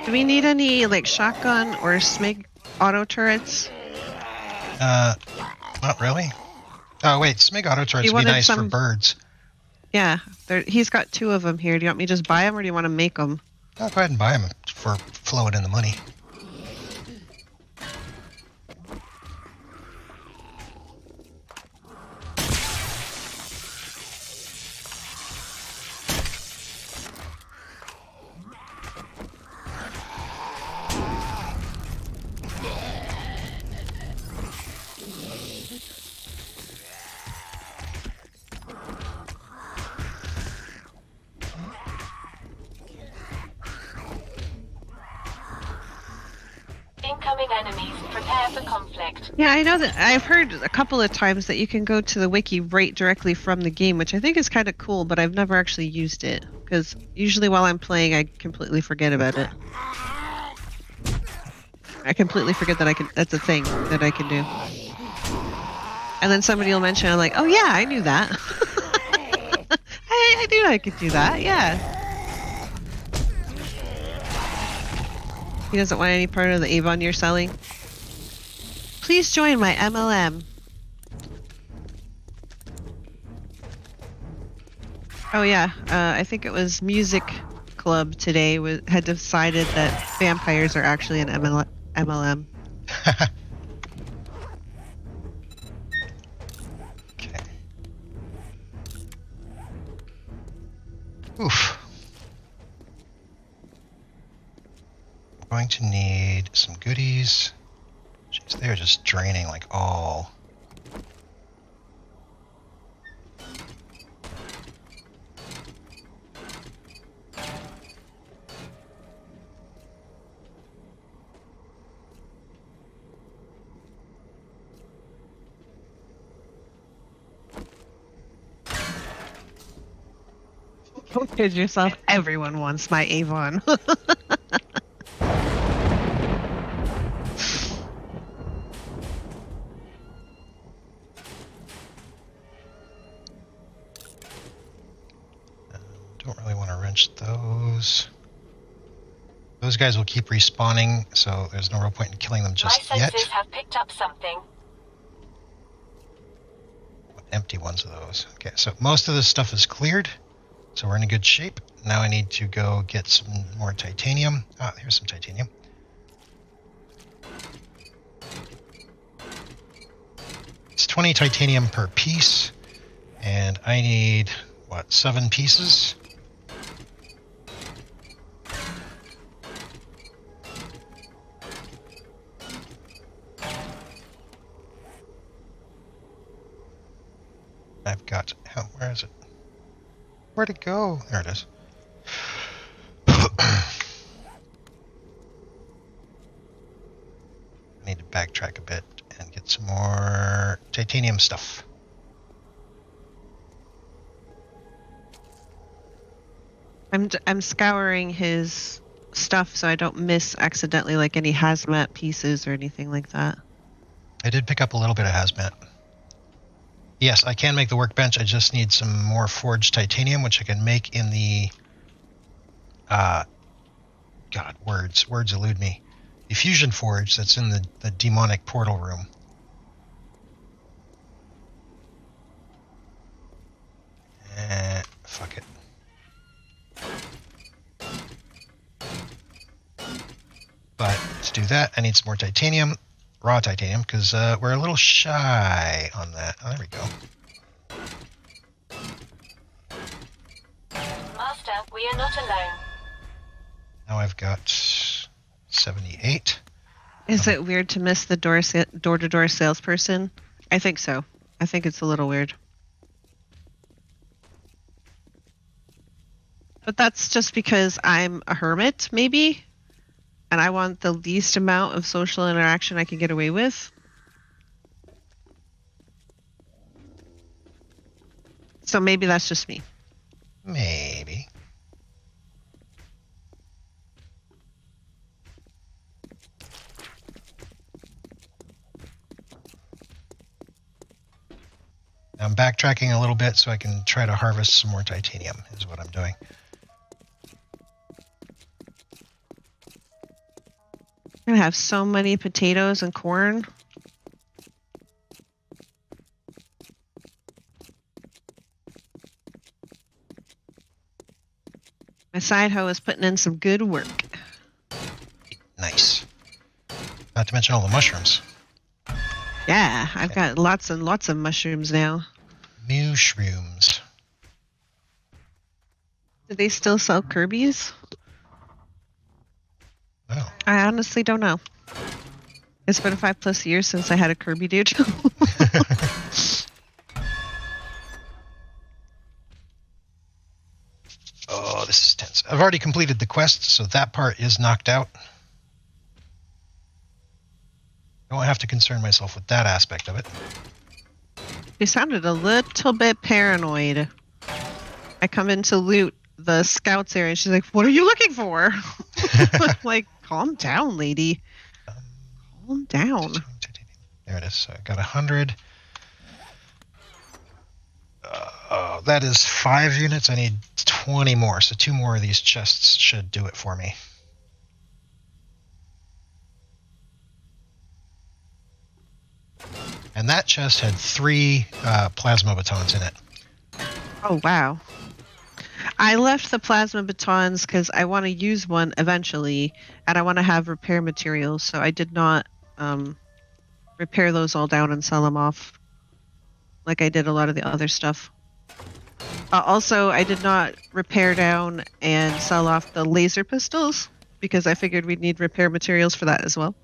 Do we need any like shotgun or SMIG auto turrets? Not really. Oh wait, SMIG auto turrets You would be wanted nice for some- birds. Yeah, he's got 2 of them here. Do you want me to just buy them or do you want to make them? I'll go ahead and buy them for flowing in the money. Incoming enemies. Prepare for conflict. Yeah, I know that I've heard a couple of times that you can go to the wiki right directly from the game, which I think is kind of cool, but I've never actually used it because usually while I'm playing, I completely forget about it. I completely forget that that's a thing that I can do. And then somebody will mention, I'm like, oh yeah, I knew that. I knew I could do that, yeah. He doesn't want any part of the Avon you're selling. Please join my MLM. Oh yeah, I think it was Music Club today had decided that vampires are actually an MLM. Okay. Oof. Going to need some goodies. Jeez, they're just draining like all. Don't kid yourself. Everyone wants my Avon. Don't really want to wrench those. Those guys will keep respawning, so there's no real point in killing them just My yet. sensors have picked up something. Empty ones of those. Okay, so most of this stuff is cleared, so we're in a good shape. Now I need to go get some more titanium. Ah, here's some titanium. It's 20 titanium per piece, and I need, what, 7 pieces? I've got, where is it? Where'd it go? There it is. I need to backtrack a bit and get some more titanium stuff. I'm scouring his stuff so I don't miss accidentally like any hazmat pieces or anything like that. I did pick up a little bit of hazmat. Yes, I can make the workbench. I just need some more forged titanium, which I can make in the... God, words elude me. The fusion forge that's in the demonic portal room. Fuck it. But to do that, I need some more titanium. Raw titanium, because we're a little shy on that. Oh, there we go. Master, we are not alone. Now I've got 78. Is it weird to miss the door-to-door salesperson? I think so. I think it's a little weird. But that's just because I'm a hermit, maybe? And I want the least amount of social interaction I can get away with. So maybe that's just me. Maybe. I'm backtracking a little bit so I can try to harvest some more titanium, is what I'm doing. I'm gonna have so many potatoes and corn. My side hoe is putting in some good work. Nice. Not to mention all the mushrooms. Yeah, I've got lots and lots of mushrooms now. Mushrooms. Do they still sell Kirby's? Oh. I honestly don't know. It's been 5+ years since I had a Kirby dude. Oh, this is tense. I've already completed the quest, so that part is knocked out. Don't have to concern myself with that aspect of it. You sounded a little bit paranoid. I come in to loot the scouts area and she's like, "What are you looking for?" Like, calm down, lady. Calm down. There it is. So I got 100. That is 5 units. I need 20 more, so 2 more of these chests should do it for me. And that chest had 3 plasma batons in it. Oh, wow. I left the plasma batons because I want to use one eventually, and I want to have repair materials, so I did not repair those all down and sell them off like I did a lot of the other stuff. Also, I did not repair down and sell off the laser pistols because I figured we'd need repair materials for that as well.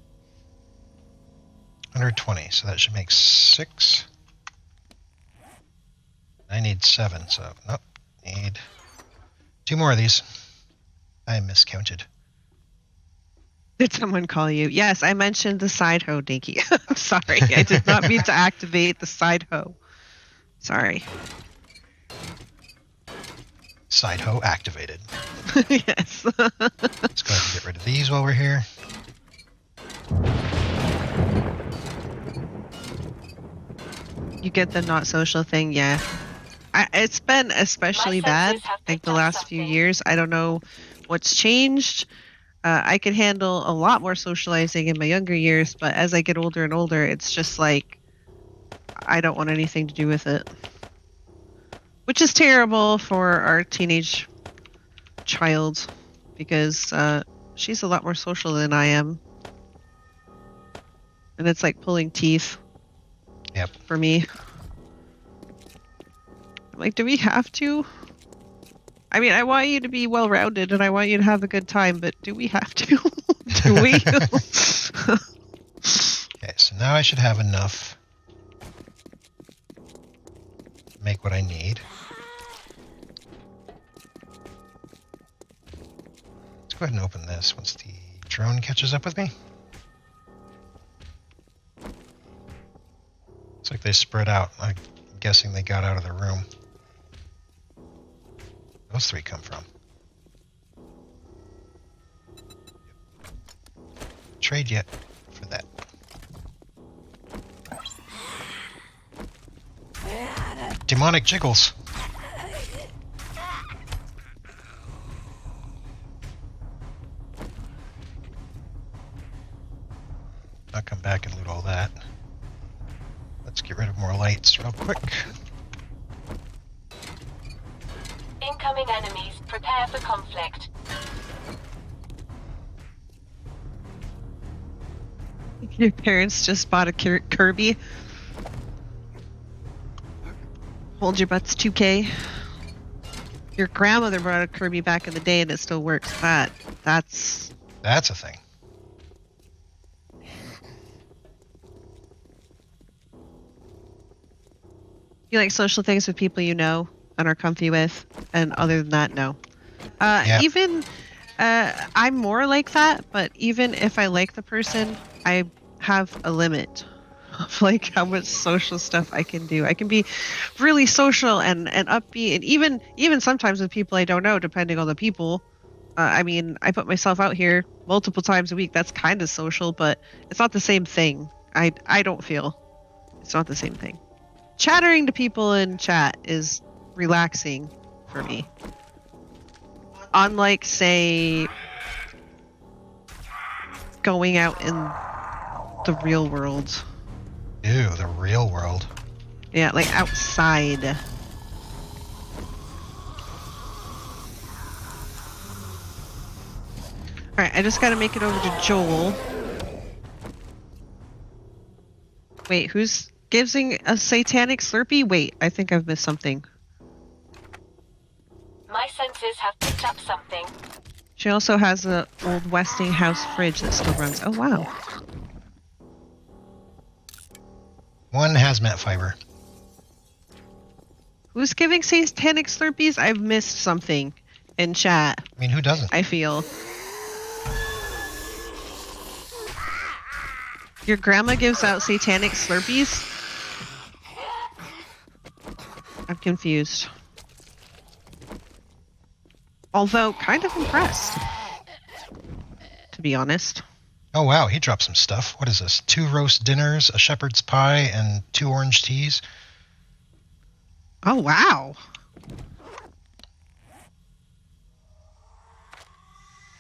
120, so that should make 6. I need 7, so nope. Need 2 more of these. I miscounted. Did someone call you? Yes, I mentioned the side hoe, Dinky. I'm sorry. I did not mean to activate the side hoe. Sorry. Side hoe activated. Yes. Let's go ahead and get rid of these while we're here. You get the not social thing, yeah. It's been especially bad, like the last few years. I don't know what's changed. I could handle a lot more socializing in my younger years, but as I get older and older, it's just like I don't want anything to do with it. Which is terrible for our teenage child, because she's a lot more social than I am. And it's like pulling teeth. Yep. For me. Like, do we have to? I mean, I want you to be well-rounded and I want you to have a good time, but do we have to? Do we? Okay, so now I should have enough to make what I need. Let's go ahead and open this once the drone catches up with me. Looks like they spread out. I'm guessing they got out of the room. Those 3 come from. Trade yet for that. Demonic jiggles. I'll come back and loot all that. Let's get rid of more lights real quick. Incoming enemies. Prepare for conflict. Your parents just bought a Kirby. Hold your butts 2K. Your grandmother brought a Kirby back in the day and it still works. That's a thing. You like social things with people you know and are comfy with, and other than that, no. Yeah. Even I'm more like that, but even if I like the person, I have a limit of like how much social stuff I can do. I can be really social and upbeat, and even sometimes with people I don't know, depending on the people. I mean, I put myself out here multiple times a week. That's kind of social, but it's not the same thing. I don't feel it's not the same thing. Chattering to people in chat is relaxing for me. Unlike, say, going out in the real world. Ew, the real world. Yeah, like outside. Alright, I just gotta make it over to Joel. Wait, who's giving a satanic Slurpee? Wait, I think I've missed something. My senses have picked up something. She also has an old Westinghouse fridge that still runs. Oh, wow. 1 hazmat fiber. Who's giving satanic Slurpees? I've missed something in chat. I mean, who doesn't? I feel. Your grandma gives out satanic Slurpees? I'm confused. Although, kind of impressed. To be honest. Oh wow, he dropped some stuff. What is this? 2 roast dinners, a shepherd's pie, and 2 orange teas. Oh, wow.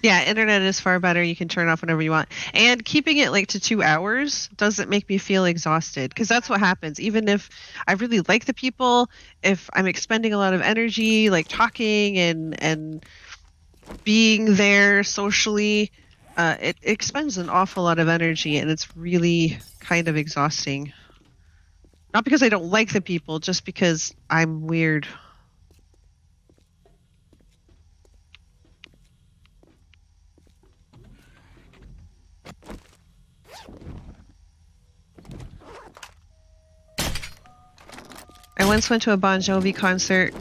Yeah, internet is far better. You can turn off whenever you want. And keeping it like to 2 hours doesn't make me feel exhausted, because that's what happens. Even if I really like the people, if I'm expending a lot of energy, like talking and being there socially, it expends an awful lot of energy, and it's really kind of exhausting. Not because I don't like the people, just because I'm weird. I once went to a Bon Jovi concert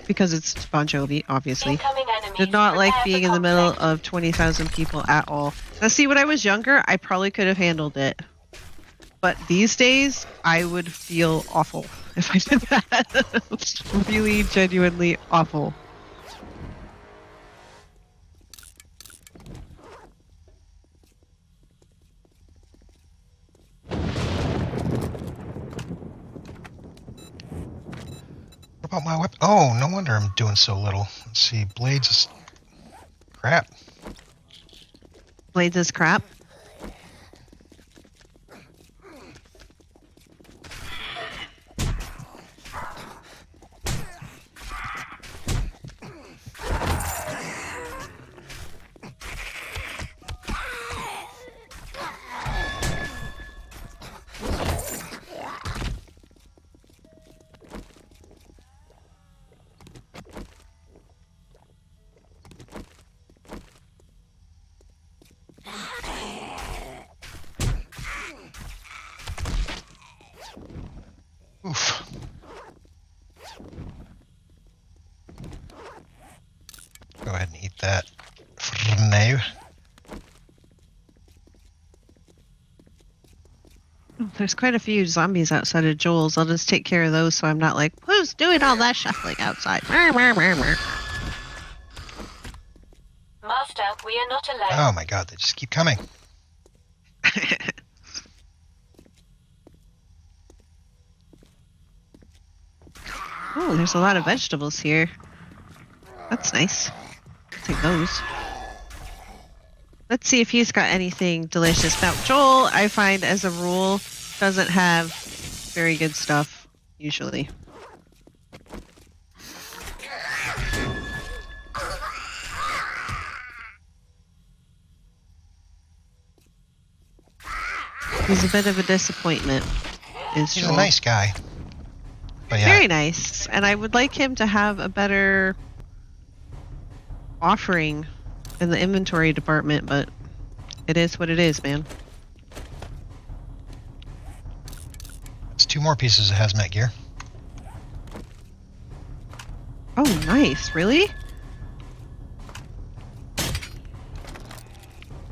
because it's Bon Jovi, obviously. Incoming enemies. Did not like prepare being for in the middle conflict. of 20,000 people at all. Now, see, when I was younger, I probably could have handled it. But these days, I would feel awful if I did that. Really, genuinely awful. What about my weapon? Oh, no wonder I'm doing so little. Let's see. Blades is crap. Blades is crap. Oof. Go ahead and eat that for now. There's quite a few zombies outside of Joel's. I'll just take care of those so I'm not like, who's doing all that shuffling outside? Master, we are not alone. Oh my god, they just keep coming. Oh, there's a lot of vegetables here. That's nice. I'll take those. Let's see if he's got anything delicious. Now, Joel, I find as a rule, doesn't have very good stuff, usually. He's a bit of a disappointment, is He's Joel. a nice guy. But yeah, Very nice. And I would like him to have a better offering in the inventory department, but it is what it is, man. it's 2 more pieces of hazmat gear. Oh, nice. Really?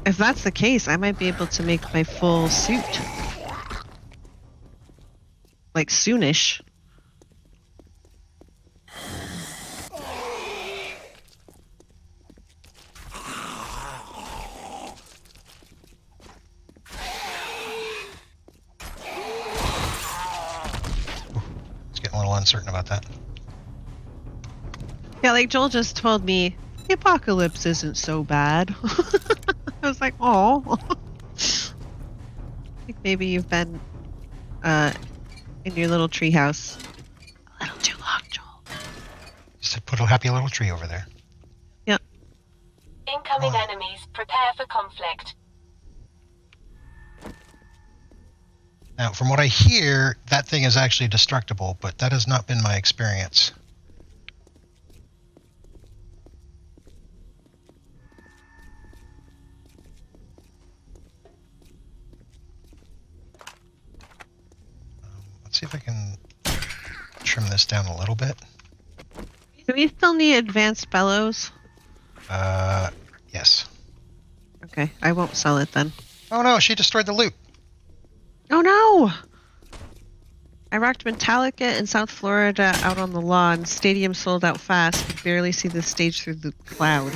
If that's the case, I might be able to make my full suit. Like, soonish. It's getting a little uncertain about that. Yeah, like Joel just told me, the apocalypse isn't so bad. I was like, oh. I think maybe you've been in your little treehouse a little too long, Joel. Just put a happy little tree over there. Yep. Incoming Oh. enemies. Prepare for conflict. Now, from what I hear, that thing is actually destructible, but that has not been my experience. Let's see if I can trim this down a little bit. Do we still need advanced bellows? Yes. Okay, I won't sell it then. Oh no, she destroyed the loot. Oh no! I rocked Metallica in South Florida out on the lawn. Stadium sold out fast. Could barely see the stage through the cloud.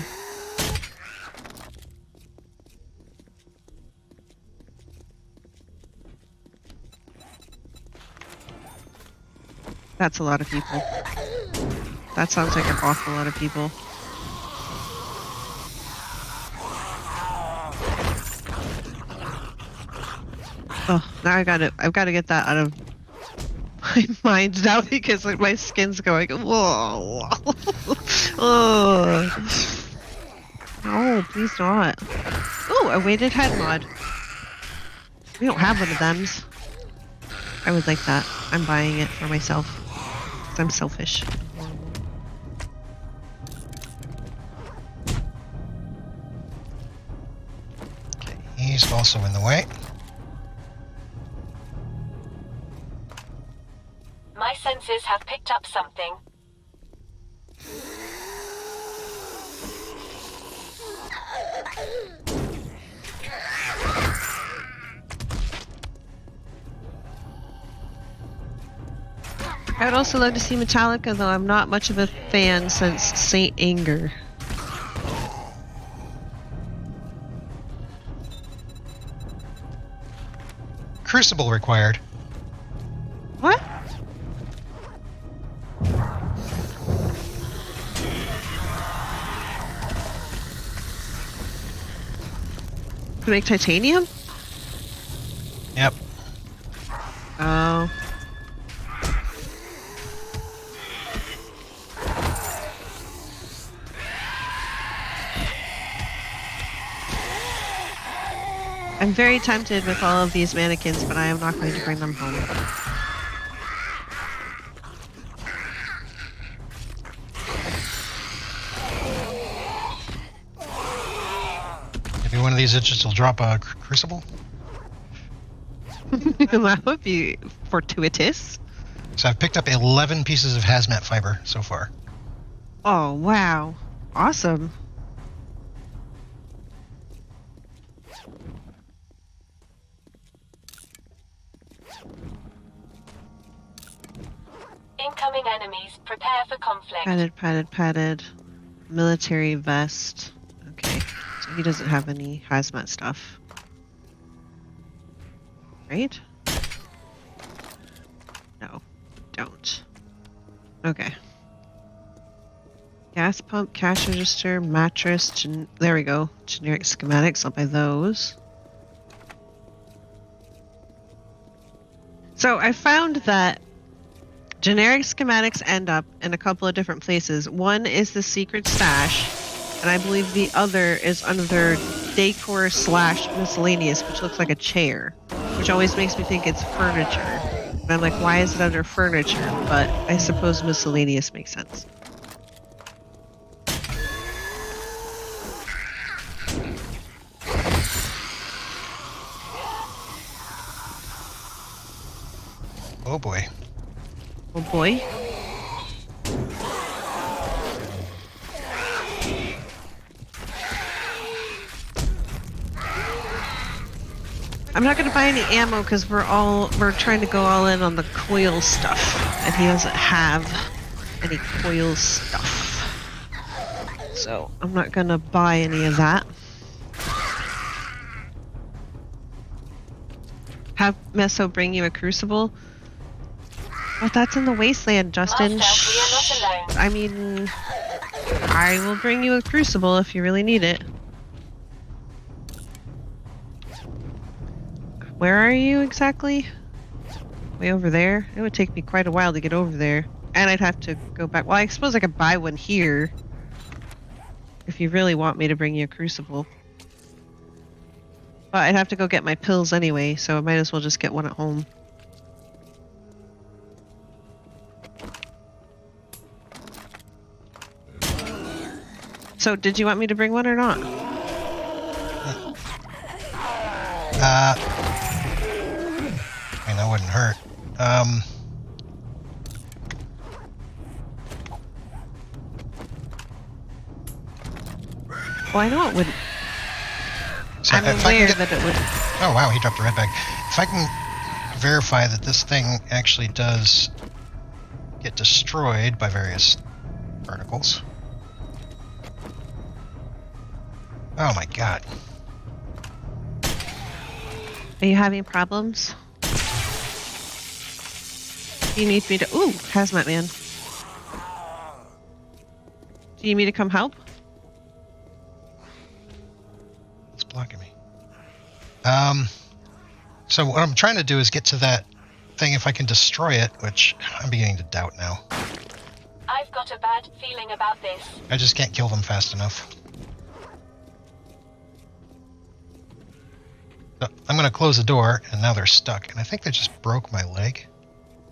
That's a lot of people. That sounds like an awful lot of people. Oh, now I've got to get that out of my mind now because like, my skin's going, whoa. Oh. No, please not. Oh, a weighted head mod. We don't have one of them. I would like that. I'm buying it for myself. 'Cause I'm selfish. Okay, he's also in the way. My sensors defenses have picked up something. I would also love to see Metallica, though I'm not much of a fan since Saint Anger. Crucible required. What? To make titanium? Yep. Oh. I'm very tempted with all of these mannequins, but I am not going to bring them home. Maybe one of these itches will drop a crucible. That would be fortuitous. So I've picked up 11 pieces of hazmat fiber so far. Oh, wow. Awesome. Incoming enemies. Prepare for conflict. Padded. Military vest. Okay. So he doesn't have any hazmat stuff. Right? No. Don't. Okay. Gas pump, cash register, mattress, there we go. Generic schematics, I'll buy those. So I found that generic schematics end up in a couple of different places. One is the secret stash, and I believe the other is under decor / miscellaneous, which looks like a chair, which always makes me think it's furniture. And I'm like, why is it under furniture? But I suppose miscellaneous makes sense. Oh boy. Oh boy. I'm not going to buy any ammo because we're trying to go all in on the coil stuff, and he doesn't have any coil stuff. So I'm not going to buy any of that. Have Meso bring you a crucible? But that's in the Wasteland, Justin. Master, we are not alone. I mean, I will bring you a crucible if you really need it. Where are you exactly? Way over there? It would take me quite a while to get over there. And I'd have to go back. Well, I suppose I could buy one here. If you really want me to bring you a crucible. But I'd have to go get my pills anyway, so I might as well just get one at home. So, did you want me to bring one or not? I mean, that wouldn't hurt. Well, I know it wouldn't. So I'm if I aware can that it would. Oh wow, he dropped a red bag. If I can verify that this thing actually does get destroyed by various particles. Oh my god. Are you having problems? Do you need me to... Ooh, Hazmat Man. Do you need me to come help? It's blocking me. So what I'm trying to do is get to that thing if I can destroy it, which I'm beginning to doubt now. I've got a bad feeling about this. I just can't kill them fast enough. So I'm going to close the door, and now they're stuck. And I think they just broke my leg.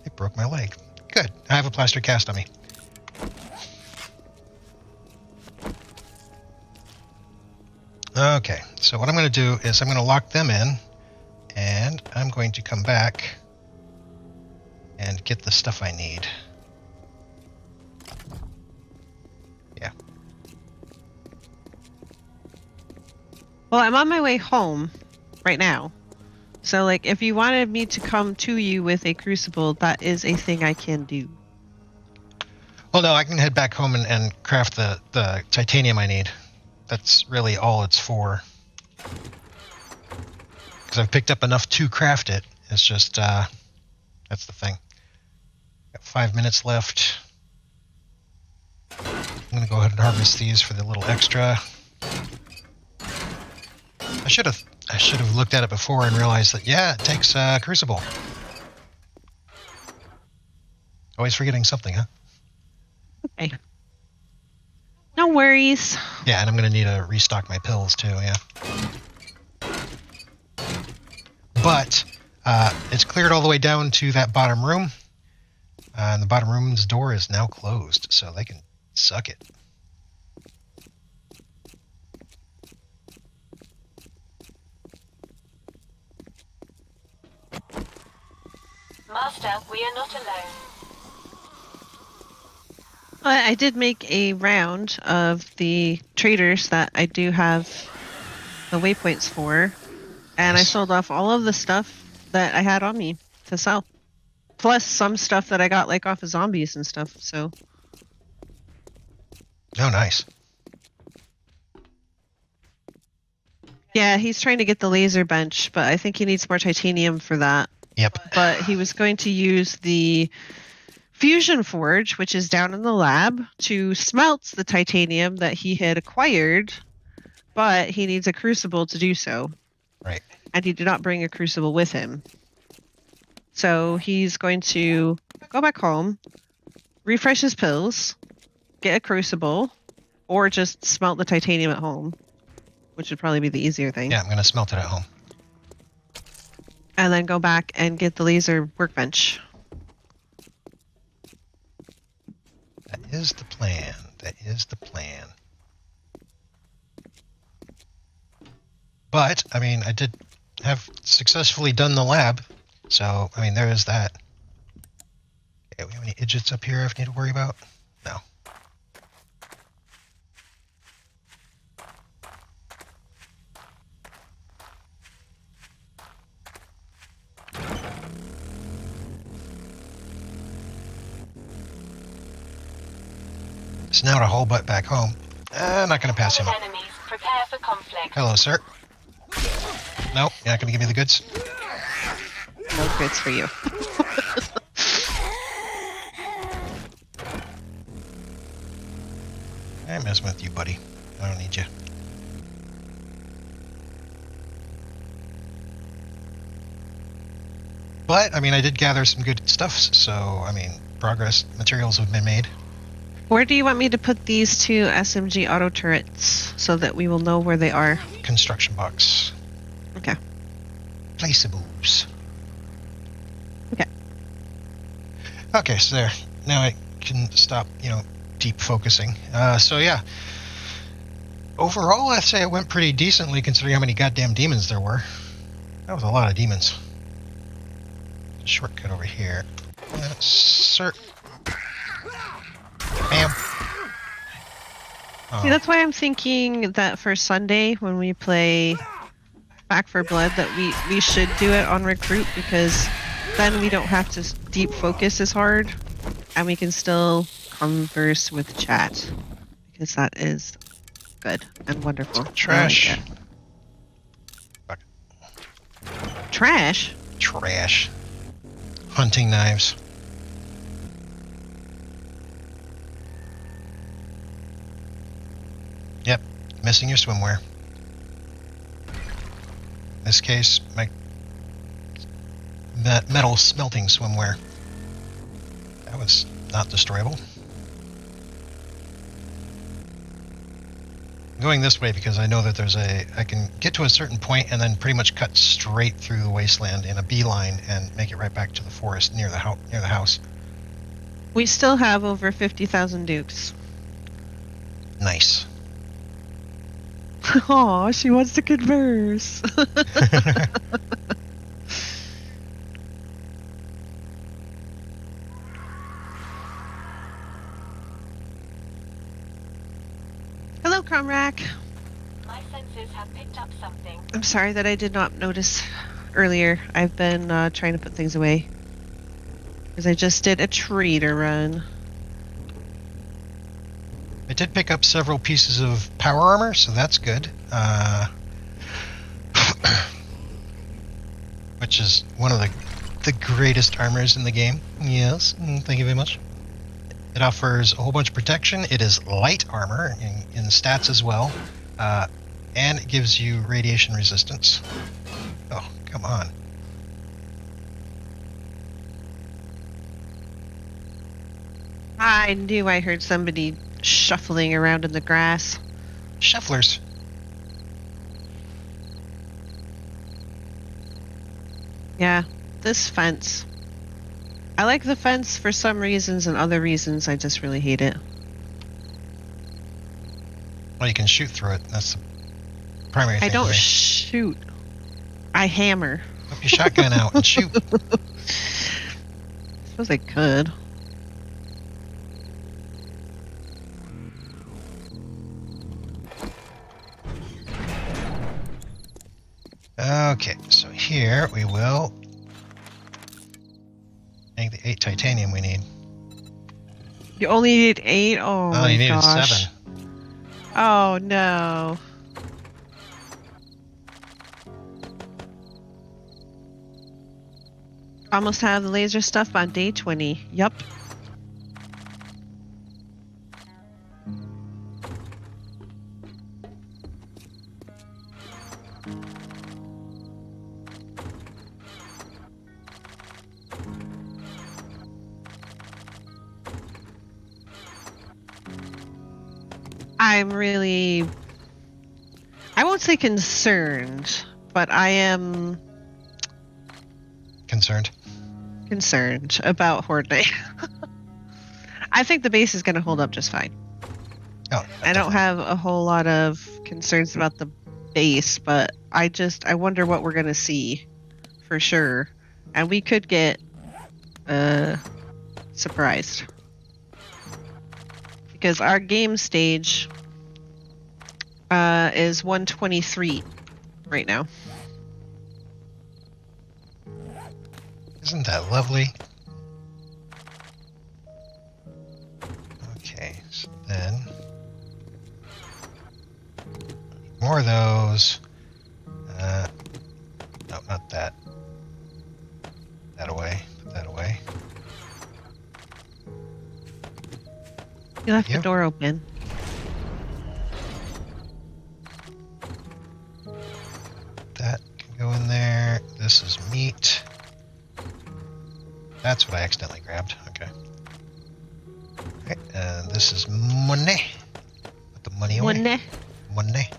They broke my leg. Good. I have a plaster cast on me. Okay, so what I'm going to do is I'm going to lock them in, and I'm going to come back and get the stuff I need. Well, I'm on my way home right now. So, like, if you wanted me to come to you with a crucible, that is a thing I can do. Well, no, I can head back home and craft the titanium I need. That's really all it's for. Because I've picked up enough to craft it. It's just, that's the thing. Got 5 minutes left. I'm going to go ahead and harvest these for the little extra. I should have looked at it before and realized that, yeah, it takes crucible. Always forgetting something, huh? Okay. No worries. Yeah, and I'm going to need to restock my pills too, yeah. But it's cleared all the way down to that bottom room. And the bottom room's door is now closed, so they can suck it. Master, we are not alone. I did make a round of the traders that I do have the waypoints for, and I Nice. sold off all of the stuff that I had on me to sell. Plus some stuff that I got like off of zombies and stuff, so. Oh, nice. Yeah, he's trying to get the laser bench, but I think he needs more titanium for that. Yep. But he was going to use the fusion forge, which is down in the lab, to smelt the titanium that he had acquired, but he needs a crucible to do so. Right. And he did not bring a crucible with him. So he's going to go back home, refresh his pills, get a crucible, or just smelt the titanium at home, which would probably be the easier thing. Yeah, I'm going to smelt it at home. And then go back and get the laser workbench. That is the plan. That is the plan. But, I mean, I did have successfully done the lab. So, I mean, there is that. Okay, we have any idiots up here I need to worry about? No. So now to haul butt back home. I'm not going to pass him up. Enemies, prepare for conflict. Hello, sir. Nope, you're not going to give me the goods? No goods for you. I'm messing with you, buddy. I don't need you. But, I mean, I did gather some good stuff, so, I mean, progress materials have been made. Where do you want me to put these two SMG auto turrets so that we will know where they are? Construction box. Okay. Placeables. Okay. Okay, so there. Now I can stop, deep focusing. So, yeah. Overall, I'd say it went pretty decently considering how many goddamn demons there were. That was a lot of demons. Shortcut over here. Sir. Bam. See, that's why I'm thinking that for Sunday when we play Back for Blood that we should do it on recruit, because then we don't have to deep focus as hard and we can still converse with chat, because that is good and wonderful. Trash. I like that. Trash? Trash. Hunting knives. Yep, missing your swimwear. In this case, my metal smelting swimwear. That was not destroyable. I'm going this way because I know that I can get to a certain point and then pretty much cut straight through the wasteland in a beeline and make it right back to the forest near the house. We still have over 50,000 dukes. Nice. Aw, she wants to converse. Hello, Cromrack. My sensors have picked up something. I'm sorry that I did not notice earlier. I've been trying to put things away. Because I just did a trader run. I did pick up several pieces of power armor, so that's good. Which is one of the greatest armors in the game. Yes, thank you very much. It offers a whole bunch of protection. It is light armor in stats as well. And it gives you radiation resistance. Oh, come on. I knew I heard somebody shuffling around in the grass. Shufflers. Yeah, this fence. I like the fence for some reasons, and other reasons I just really hate it. Well, you can shoot through it. That's the primary thing. I don't right? shoot. I hammer. Whip your shotgun out and shoot. I suppose I could. Okay, so here we will make the 8 titanium we need. You only need 8? Oh my you needed gosh. 7. Oh no. Almost have the laser stuff on day 20. Yup. I'm really, I won't say concerned, but I am Concerned. concerned about Horde Night. I think the base is going to hold up just fine. Oh, I don't have a whole lot of concerns about the base, but I wonder what we're going to see for sure. And we could get surprised. Because our game stage is 123 right now. Isn't that lovely? Okay, so then more of those. No, not that. That away. Put that away. You left Yep. the door open. That can go in there. This is meat. That's what I accidentally grabbed. Okay. Alright, and this is money. Put the money away. One. Money.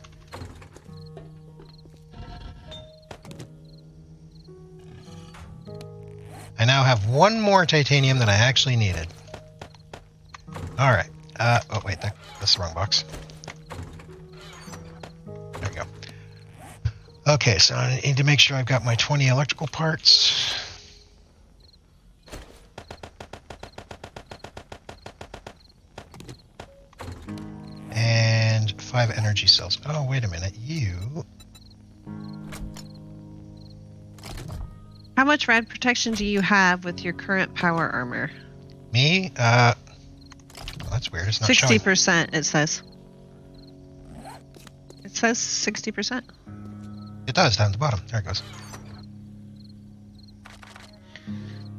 I now have one more titanium than I actually needed. Alright. Oh wait, that's the wrong box. There we go. Okay, so I need to make sure I've got my 20 electrical parts. And 5 energy cells. Oh, wait a minute. You... How much rad protection do you have with your current power armor? Me? Well, that's weird. It's not showing. 60%, it says. It says 60%. It does, down at the bottom. There it goes.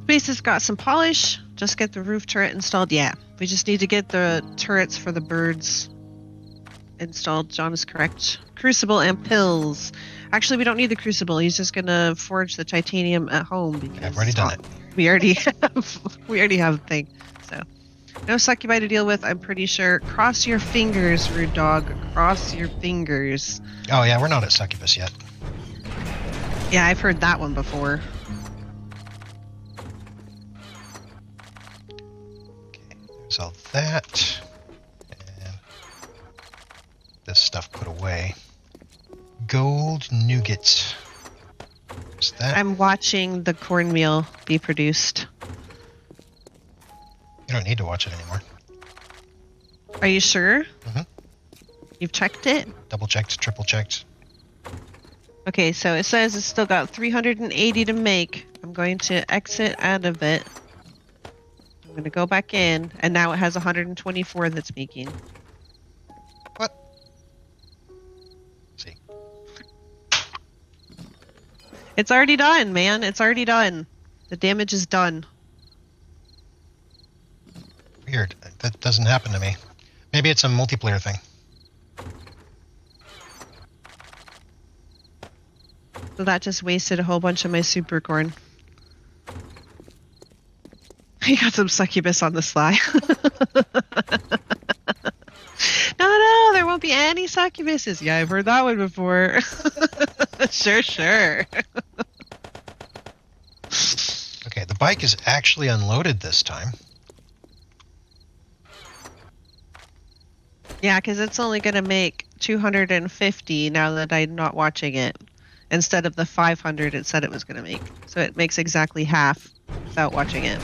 Base has got some polish. Just get the roof turret installed. Yeah, we just need to get the turrets for the birds installed. John is correct. Crucible and pills. Actually, we don't need the crucible. He's just gonna forge the titanium at home because I've already done it. we already have a thing. So no succubi to deal with. I'm pretty sure. Cross your fingers, rude dog. Cross your fingers. Oh, yeah, we're not at succubus yet. Yeah, I've heard that one before. Okay, there's all that. And this stuff put away. Gold nougats. What's that? I'm watching the cornmeal be produced. You don't need to watch it anymore. Are you sure? Mhm. You've checked it? Double checked, triple checked. Okay, so it says it's still got 380 to make. I'm going to exit out of it. I'm going to go back in, and now it has 124 that's making. What? Let's see. It's already done, man. It's already done. The damage is done. Weird. That doesn't happen to me. Maybe it's a multiplayer thing. So that just wasted a whole bunch of my super corn. I got some succubus on the sly. No, there won't be any succubuses. Yeah, I've heard that one before. Sure. Okay, the bike is actually unloaded this time. Yeah, because it's only going to make 250 now that I'm not watching it. Instead of the 500 it said it was going to make. So it makes exactly half without watching it.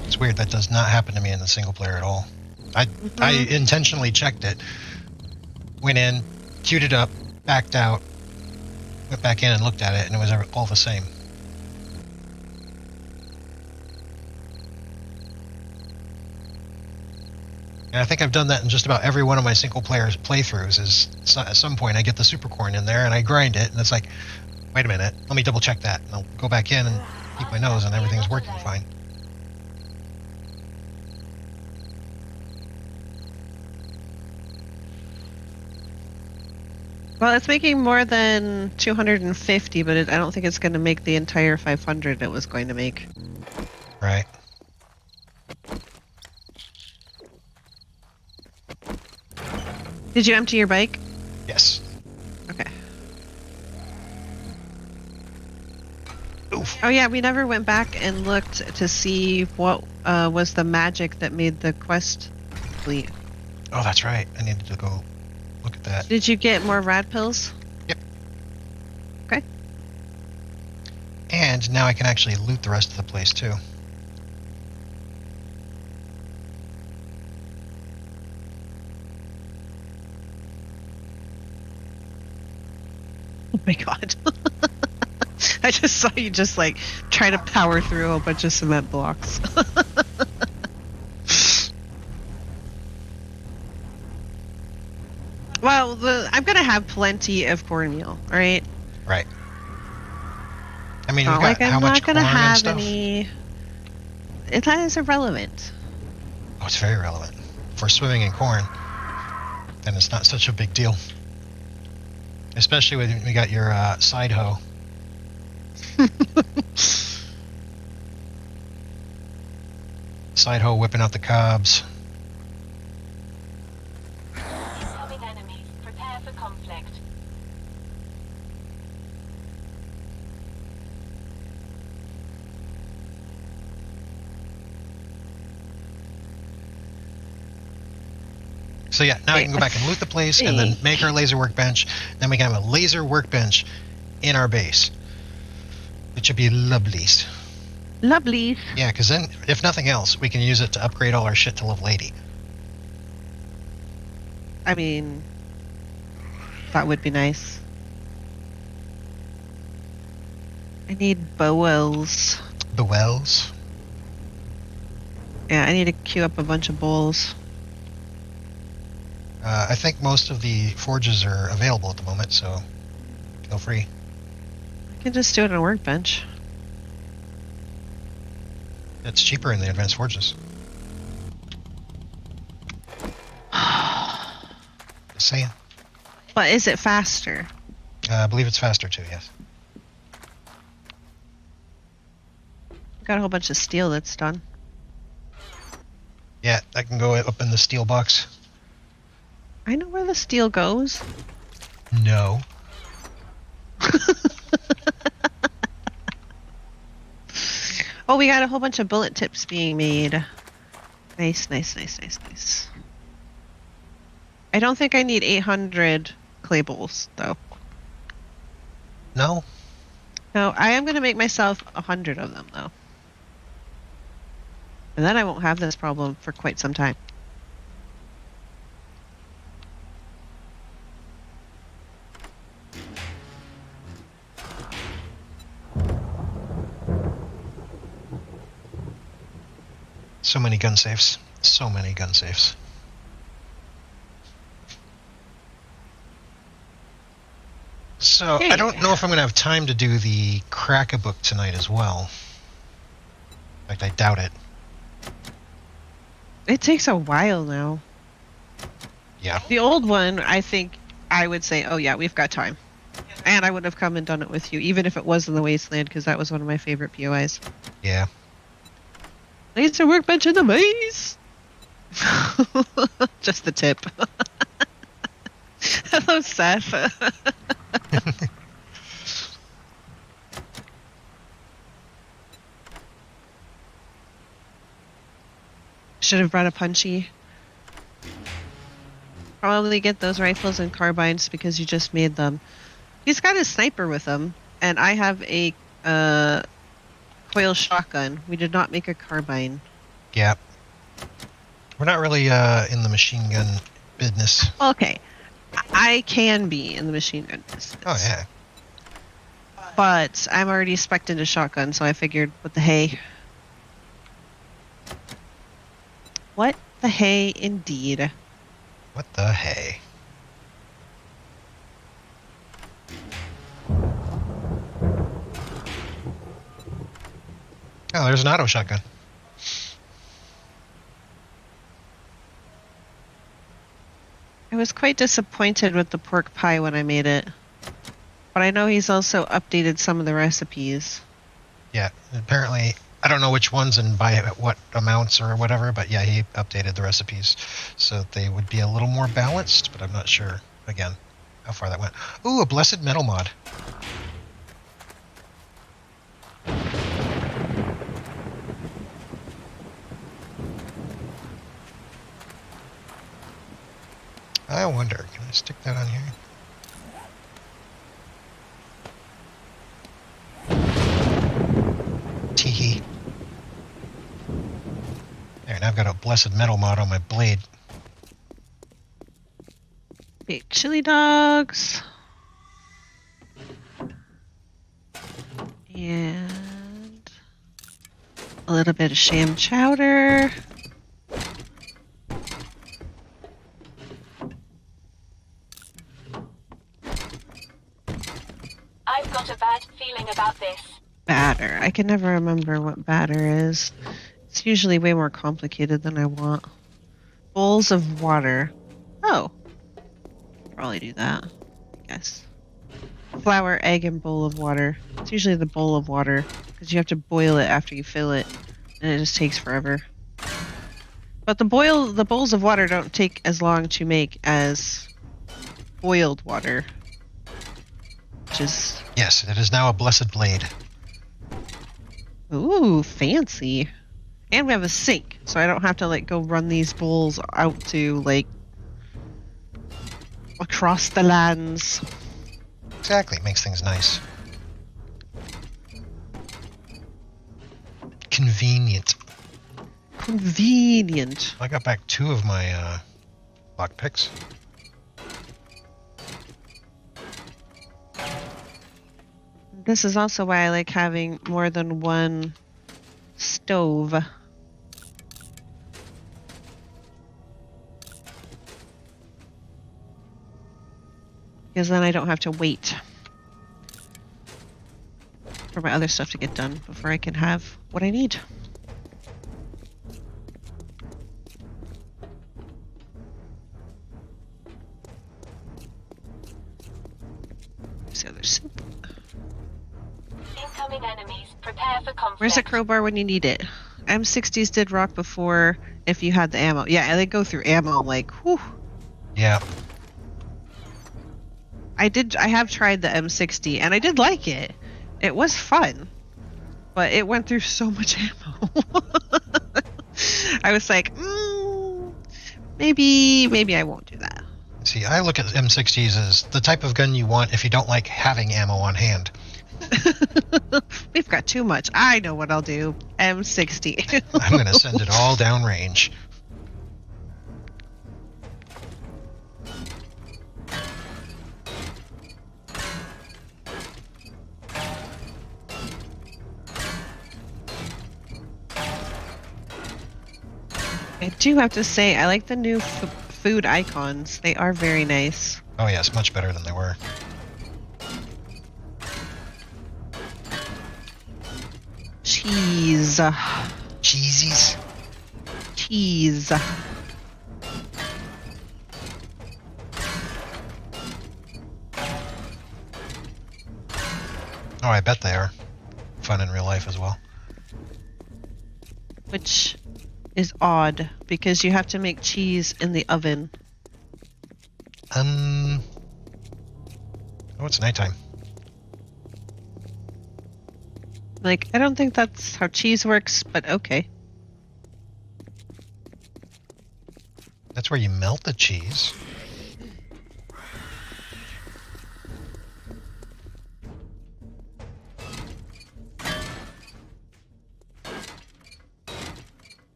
It's weird. That does not happen to me in the single player at all. I intentionally checked it. Went in, queued it up, backed out, went back in and looked at it, and it was all the same. And I think I've done that in just about every one of my single player playthroughs. Is at some point I get the supercorn in there and I grind it, and it's like, wait a minute, let me double check that. And I'll go back in and peek my nose, and everything's working fine. Well, it's making more than 250, but I don't think it's going to make the entire 500 it was going to make. Right. Did you empty your bike? Yes. Okay. Oof. Oh yeah, we never went back and looked to see what was the magic that made the quest complete. Oh, that's right. I needed to go look at that. Did you get more rad pills? Yep. Okay. And now I can actually loot the rest of the place too. Oh my god. I just saw you just like try to power through a bunch of cement blocks. Well, I'm gonna have plenty of cornmeal, alright? Right. I mean, we've Not got like how I'm much not gonna corn and have stuff? any. That is irrelevant. Oh, it's very relevant. For swimming in corn, then it's not such a big deal. Especially when we got your side hoe. Side hoe whipping out the cobs. Incoming enemies. Prepare for conflict. So yeah, now I can go back and loot the place and then make our laser workbench. Then we can have a laser workbench in our base. Which would be lovely. Lovely. Yeah, because then, if nothing else, we can use it to upgrade all our shit to level 80. I mean, that would be nice. I need bowels. The wells. Yeah, I need to queue up a bunch of bowls. I think most of the forges are available at the moment, so feel free. I can just do it on a workbench. It's cheaper in the advanced forges. Just saying. But is it faster? I believe it's faster too, yes. Got a whole bunch of steel that's done. Yeah, I can go up in the steel box. I know where the steel goes. No. Oh, we got a whole bunch of bullet tips being made. Nice, nice, nice, nice, nice. I don't think I need 800 clay bowls, though. No? No, I am going to make myself 100 of them, though. And then I won't have this problem for quite some time. So many gun safes. So many gun safes. So, I don't know if I'm going to have time to do the Crack-a-Book tonight as well. In fact, I doubt it. It takes a while now. Yeah. The old one, I think I would say, oh yeah, we've got time. And I would have come and done it with you, even if it was in the Wasteland, because that was one of my favorite POIs. Yeah. Laser workbench in the maze! Just the tip. Hello, Seth. Should have brought a punchy. Probably get those rifles and carbines because you just made them. He's got his sniper with him, and I have a coil shotgun. We did not make a carbine. Yeah. We're not really in the machine gun business. Okay. I can be in the machine gun business. Oh, yeah. But I'm already spec'd into shotgun, so I figured, what the hey? What the hey, indeed. What the hey? Oh, there's an auto shotgun. I was quite disappointed with the pork pie when I made it. But I know he's also updated some of the recipes. Yeah, apparently, I don't know which ones and by what amounts or whatever, but yeah, he updated the recipes so they would be a little more balanced, but I'm not sure, again, how far that went. Ooh, a Blessed Metal mod. I wonder, can I stick that on here? Teehee. There, now I've got a Blessed Metal mod on my blade. Big chili dogs. And a little bit of sham chowder. I've got a bad feeling about this. Batter. I can never remember what batter is. It's usually way more complicated than I want. Bowls of water. Oh. Probably do that, I guess. Flour, egg, and bowl of water. It's usually the bowl of water, because you have to boil it after you fill it, and it just takes forever. But the bowls of water don't take as long to make as boiled water. Which is... Yes, it is now a Blessed Blade. Ooh, fancy. And we have a sink, so I don't have to, like, go run these bowls out to, like, across the lands. Exactly, makes things nice. Convenient. Convenient. I got back 2 of my lockpicks. This is also why I like having more than one stove. Because then I don't have to wait for my other stuff to get done before I can have what I need. There's the other soup. Incoming enemies. Prepare for conflict. Where's the crowbar when you need it? M60s did rock before if you had the ammo. Yeah, they go through ammo like, whew. Yeah. I have tried the M60 and I did like it. It was fun. But it went through so much ammo. I was like, maybe I won't do that. See, I look at M60s as the type of gun you want if you don't like having ammo on hand. We've got too much. I know what I'll do. M60. I'm going to send it all down range. I do have to say, I like the new food icons. They are very nice. Oh yes, much better than they were. Cheese. Cheesies. Cheese. Oh, I bet they are. Fun in real life as well. Which is odd, because you have to make cheese in the oven. Oh, it's nighttime. Like, I don't think that's how cheese works, but okay. That's where you melt the cheese.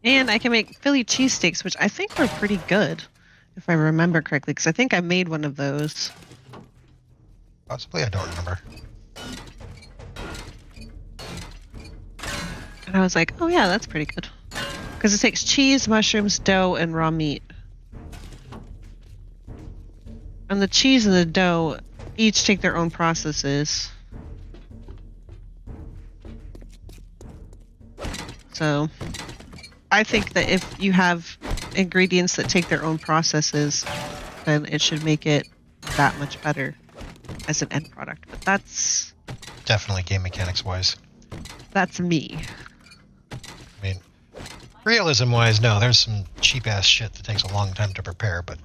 And I can make Philly cheesesteaks, which I think were pretty good, if I remember correctly, because I think I made one of those. Possibly, I don't remember. And I was like, oh yeah, that's pretty good. Because it takes cheese, mushrooms, dough, and raw meat. And the cheese and the dough each take their own processes. So I think that if you have ingredients that take their own processes, then it should make it that much better as an end product. But that's Definitely game mechanics wise. me. I mean, realism wise, no, there's some cheap ass shit that takes a long time to prepare, but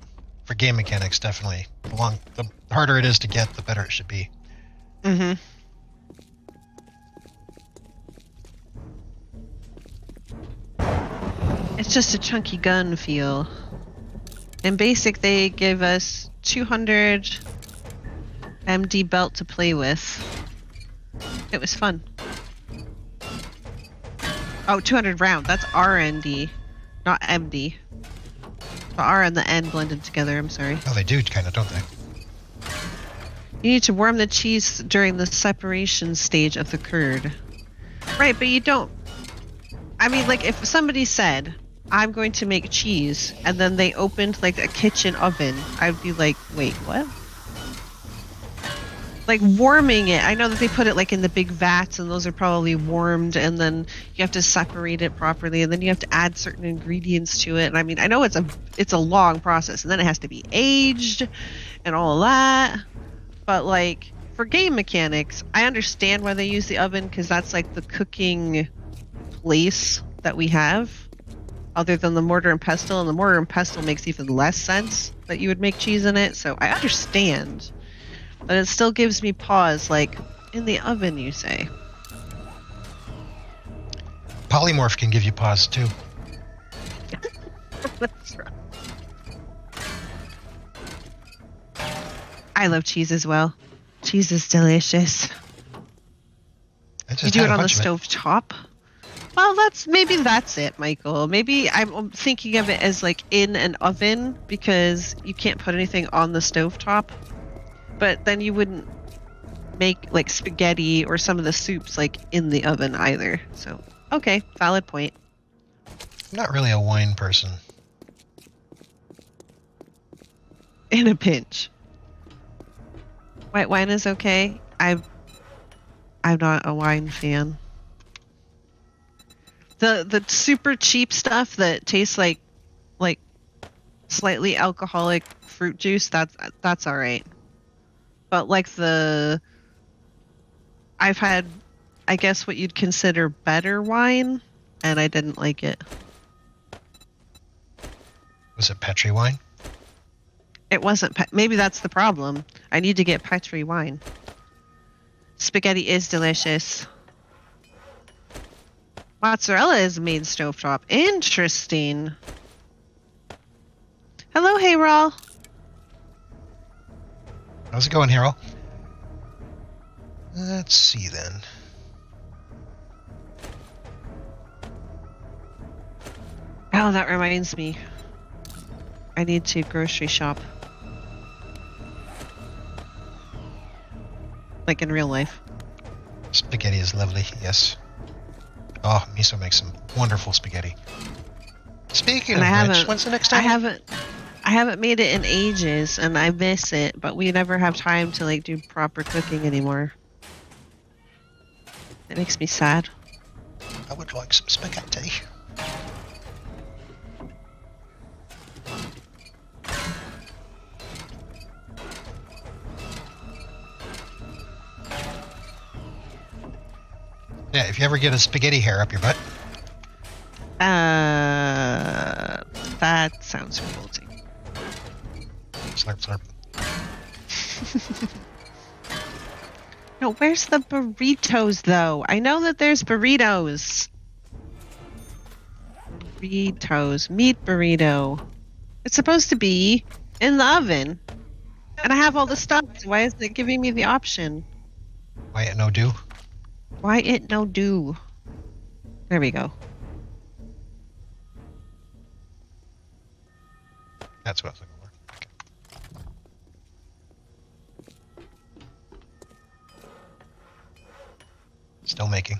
for game mechanics, definitely the harder it is to get, the better it should be. Mm-hmm. It's just a chunky gun feel. In basic, they give us 200 MD belt to play with. It was fun. Oh, 200 round. That's RND, not MD. The R and the N blended together, I'm sorry. Oh, they do kind of, don't they? You need to warm the cheese during the separation stage of the curd. Right, but you don't... I mean, like, if somebody said, I'm going to make cheese, and then they opened, like, a kitchen oven, I'd be like, wait, what? Like, warming it, I know that they put it, like, in the big vats, and those are probably warmed, and then you have to separate it properly, and then you have to add certain ingredients to it. And I mean, I know it's a long process, and then it has to be aged, and all of that. But, like, for game mechanics, I understand why they use the oven, because that's, like, the cooking place that we have, other than the mortar and pestle. And the mortar and pestle makes even less sense that you would make cheese in it, so I understand. But it still gives me pause, like, in the oven, you say. Polymorph can give you pause, too. That's right. I love cheese as well. Cheese is delicious. You do it on the stove top? Well, maybe that's it, Michael. Maybe I'm thinking of it as, like, in an oven, because you can't put anything on the stove top. But then you wouldn't make, like, spaghetti or some of the soups, like, in the oven either. So, okay, valid point. I'm not really a wine person. In a pinch. White wine is okay. I'm not a wine fan. The super cheap stuff that tastes like slightly alcoholic fruit juice, that's all right. But like I've had, I guess, what you'd consider better wine, and I didn't like it. Was it Petri wine? It wasn't. Maybe that's the problem. I need to get Petri wine. Spaghetti is delicious. Mozzarella is made stovetop. Interesting. Hello, Hayrol. How's it going, Harold? Let's see then. Oh, that reminds me. I need to grocery shop. Like in real life. Spaghetti is lovely, yes. Oh, Miso makes some wonderful spaghetti. Speaking And of I haven't- which, when's the next I time? haven't made it in ages, and I miss it. But we never have time to like do proper cooking anymore. It makes me sad. I would like some spaghetti. Yeah, if you ever get a spaghetti hair up your butt. That sounds revolting. Slurp, slurp. No, where's the burritos though? I know that there's burritos. Burritos, meat burrito. It's supposed to be in the oven. And I have all the stuff. Why isn't it giving me the option? Why it no do? Why it no do? There we go. That's what I was looking for. Okay. Still making.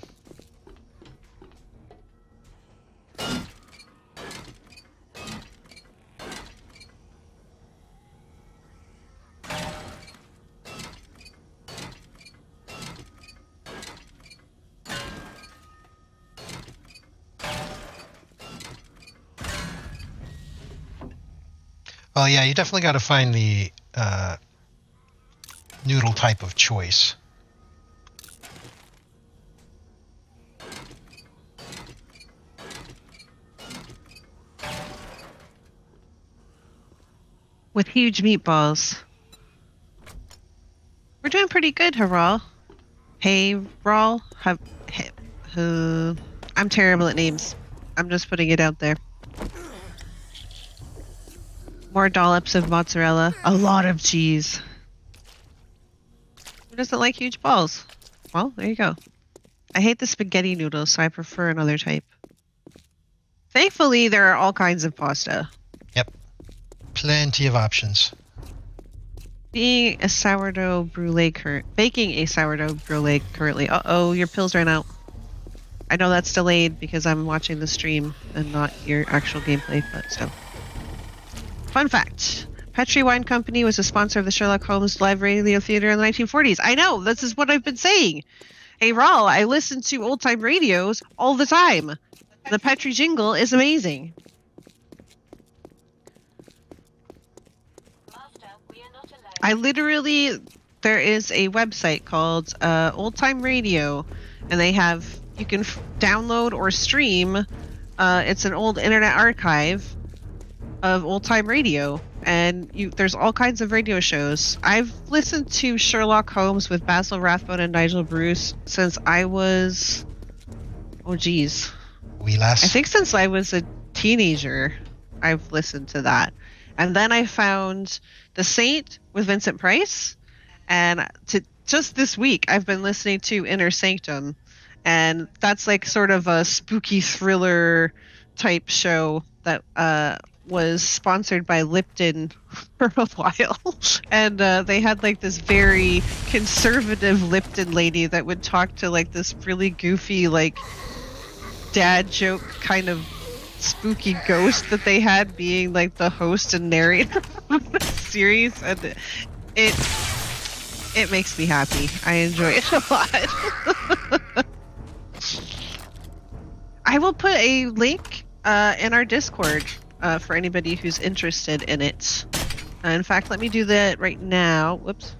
Well, yeah, you definitely got to find the noodle type of choice. With huge meatballs. We're doing pretty good, Haral. Hey, Rawl. I'm terrible at names. I'm just putting it out there. More dollops of mozzarella. A lot of cheese. Who doesn't like huge balls? Well, there you go. I hate the spaghetti noodles, so I prefer another type. Thankfully, there are all kinds of pasta. Yep. Plenty of options. Baking a sourdough brulee currently. Uh-oh, your pills ran out. I know that's delayed because I'm watching the stream and not your actual gameplay, but still. Fun fact. Petri Wine Company was a sponsor of the Sherlock Holmes live radio theater in the 1940s. I know, this is what I've been saying. Hey, Rawl, I listen to old-time radios all the time. The Petri jingle is amazing. Master, we are not alone. I literally, there is a website called Old Time Radio, and they have, you can download or stream, it's an old internet archive of old time radio, and there's all kinds of radio shows. I've listened to Sherlock Holmes with Basil Rathbone and Nigel Bruce since I was, oh geez, Wee lass. I think since I was a teenager, I've listened to that. And then I found The Saint with Vincent Price. And just this week, I've been listening to Inner Sanctum. And that's like sort of a spooky thriller type show that was sponsored by Lipton for a while. And they had like this very conservative Lipton lady that would talk to like this really goofy, like dad joke kind of spooky ghost that they had being like the host and narrator of the series, and it makes me happy. I enjoy it a lot. I will put a link in our Discord for anybody who's interested in it. In fact, let me do that right now. Whoops.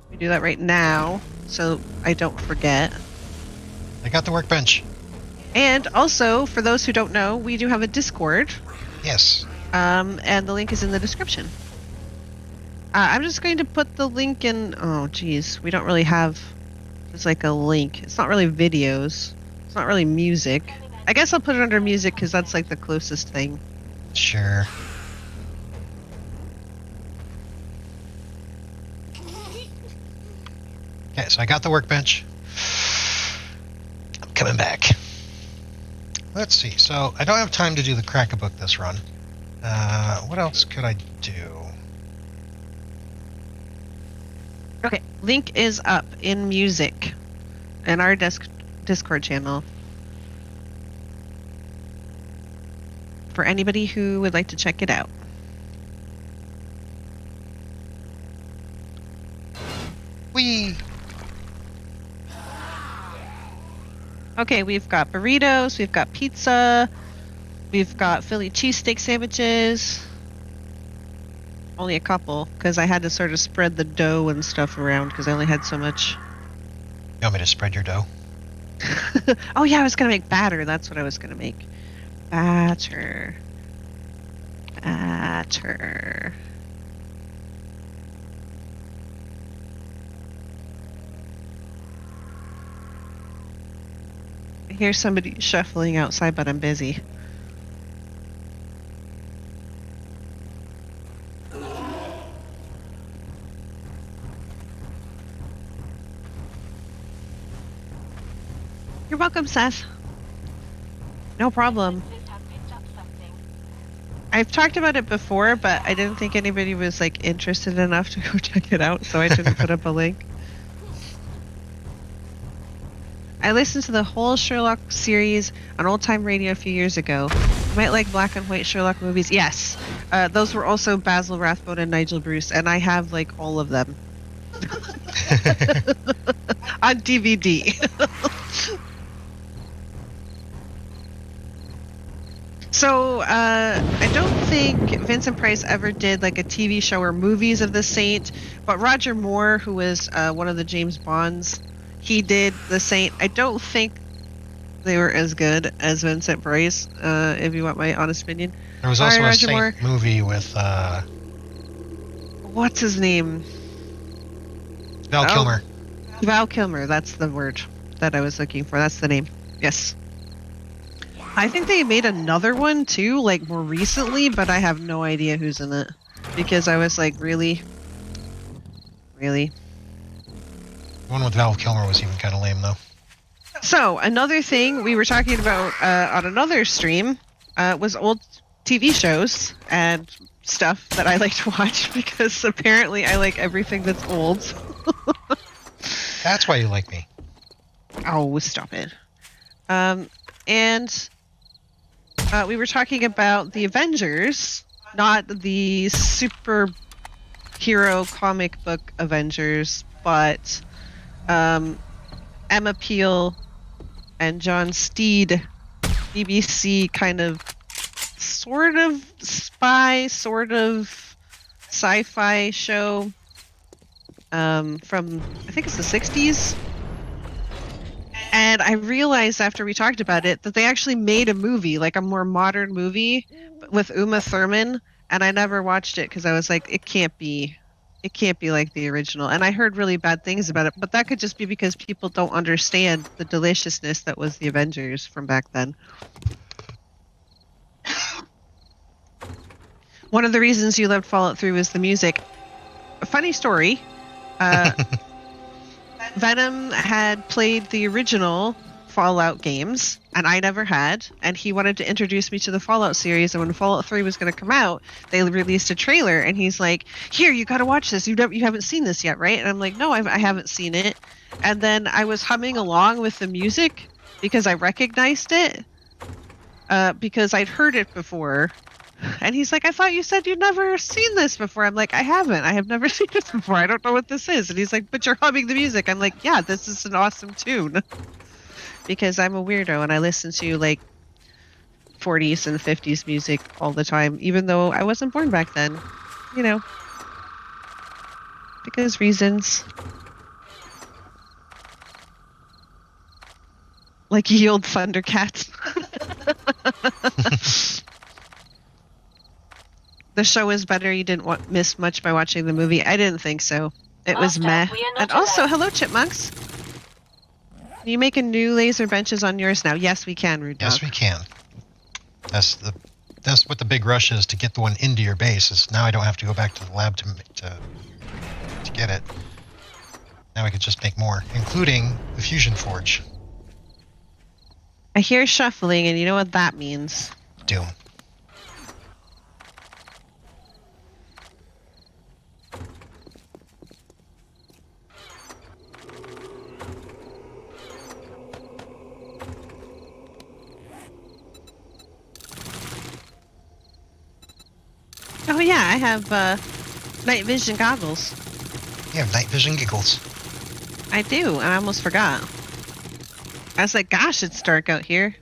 Let me do that right now so I don't forget. I got the workbench. And also, for those who don't know, we do have a Discord. Yes. And the link is in the description. I'm just going to put the link in... Oh, geez. We don't really have... It's like a link. It's not really videos. It's not really music. I guess I'll put it under music because that's like the closest thing. Sure. Okay, so I got the workbench. I'm coming back. Let's see. So I don't have time to do the crack-a-book this run. What else could I do? Okay, link is up in music in our Discord channel. for anybody who would like to check it out. Whee! Okay, we've got burritos, we've got pizza, we've got Philly cheesesteak sandwiches. Only a couple, because I had to sort of spread the dough and stuff around because I only had so much. You want me to spread your dough? Oh yeah, I was gonna make batter. That's what I was gonna make. Batter. Batter. I hear somebody shuffling outside, but I'm busy. You're welcome, Seth. No problem. Sensors have picked up something. I've talked about it before, but I didn't think anybody was like interested enough to go check it out, so I didn't put up a link. I listened to the whole Sherlock series on old time radio a few years ago. You might like black and white Sherlock movies. Yes, those were also Basil Rathbone and Nigel Bruce, and I have like all of them on DVD. So, I don't think Vincent Price ever did like a TV show or movies of the Saint, but Roger Moore, who was one of the James Bonds, he did the Saint. I don't think they were as good as Vincent Price, if you want my honest opinion. There was Sorry, also a Roger Saint Moore. movie with What's his name? Val Oh. Kilmer. Val Kilmer, that's the word that I was looking for. That's the name. Yes. I think they made another one too, like more recently, but I have no idea who's in it. Because I was like, really? Really? The one with Val Kilmer was even kind of lame, though. So, another thing we were talking about on another stream was old TV shows and stuff that I like to watch because apparently I like everything that's old. That's why you like me. Oh, stop it. And we were talking about the Avengers, not the superhero comic book Avengers, but Emma Peel and John Steed, BBC kind of sort of spy, sort of sci-fi show from, I think it's the 60s. And I realized after we talked about it that they actually made a movie, like a more modern movie with Uma Thurman, and I never watched it because I was like, it can't be like the original. And I heard really bad things about it, but that could just be because people don't understand the deliciousness that was the Avengers from back then. One of the reasons you loved Fallout 3 was the music. A funny story. Venom had played the original Fallout games, and I never had, and he wanted to introduce me to the Fallout series, and when Fallout 3 was going to come out, they released a trailer, and he's like, here, you got to watch this. You haven't seen this yet, right? And I'm like, no, I haven't seen it. And then I was humming along with the music because I recognized it, because I'd heard it before. And he's like, I thought you said you'd never seen this before. I'm like, I haven't. I have never seen this before. I don't know what this is. And he's like, but you're humming the music. I'm like, yeah, this is an awesome tune. Because I'm a weirdo and I listen to like 40s and 50s music all the time, even though I wasn't born back then. You know. Because reasons. Like ye old Thundercats. The show is better. You didn't miss much by watching the movie. I didn't think so. It was meh. We are not And also, allowed. hello, chipmunks. Can you make a new laser benches on yours now? Yes, we can, Rude Dog. Yes, we can. That's what the big rush is, to get the one into your base. Is now I don't have to go back to the lab to get it. Now I could just make more, including the fusion forge. I hear shuffling, and you know what that means. Doom. yeah, I have night vision goggles. You have night vision giggles. I do, and I almost forgot. I was like, gosh, it's dark out here.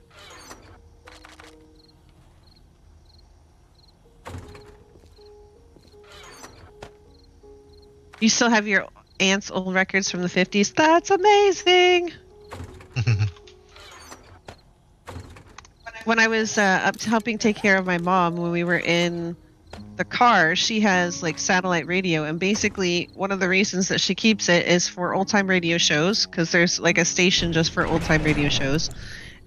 You still have your aunt's old records from the 50s? That's amazing! When I was up helping take care of my mom when we were in the car, she has like satellite radio, and basically one of the reasons that she keeps it is for old time radio shows, because there's like a station just for old time radio shows,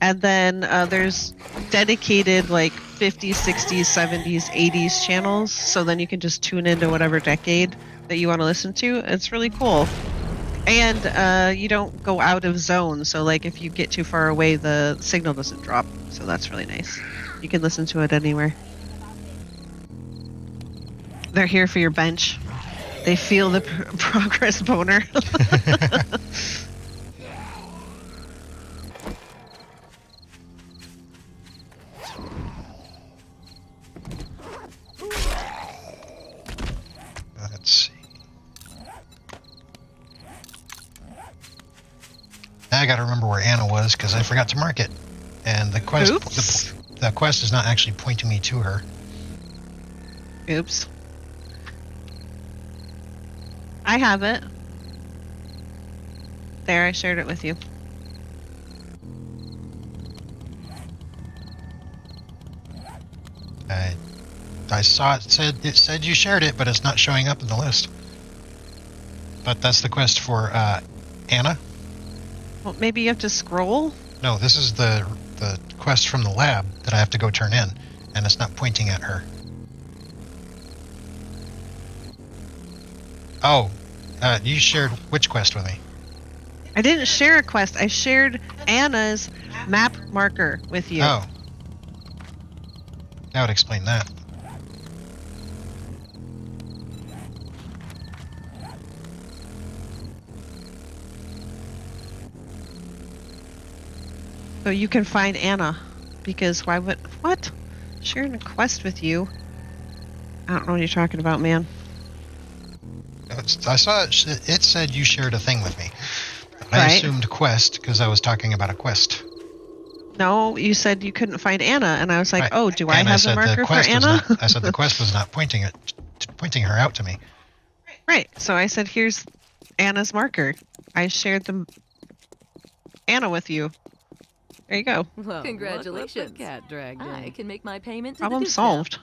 and then there's dedicated like 50s, 60s, 70s, 80s channels, so then you can just tune into whatever decade that you want to listen to. It's really cool. And you don't go out of zone, so like if you get too far away, the signal doesn't drop, so that's really nice. You can listen to it anywhere. They're here for your bench. They feel the progress boner. Let's see. Now I gotta remember where Anna was because I forgot to mark it. And the quest the quest is not actually pointing me to her. Oops. I have it. There, I shared it with you. I saw it said you shared it, but it's not showing up in the list. But that's the quest for Anna. Well, maybe you have to scroll? No, this is the quest from the lab that I have to go turn in, and it's not pointing at her. Oh, you shared which quest with me? I didn't share a quest. I shared Anna's map marker with you. Oh. That would explain that. So you can find Anna, because why would... What? Sharing a quest with you? I don't know what you're talking about, man. I saw it said you shared a thing with me. I Right. assumed quest because I was talking about a quest. No, you said you couldn't find Anna, and I was like, Right. oh, do I And have said a marker for quest was Anna? I said the quest was not pointing her out to me. Right, so I said, here's Anna's marker. I shared the Anna with you. There you go. Well, Congratulations. look what the cat dragged in. I can make my payment to Problem the discount. solved.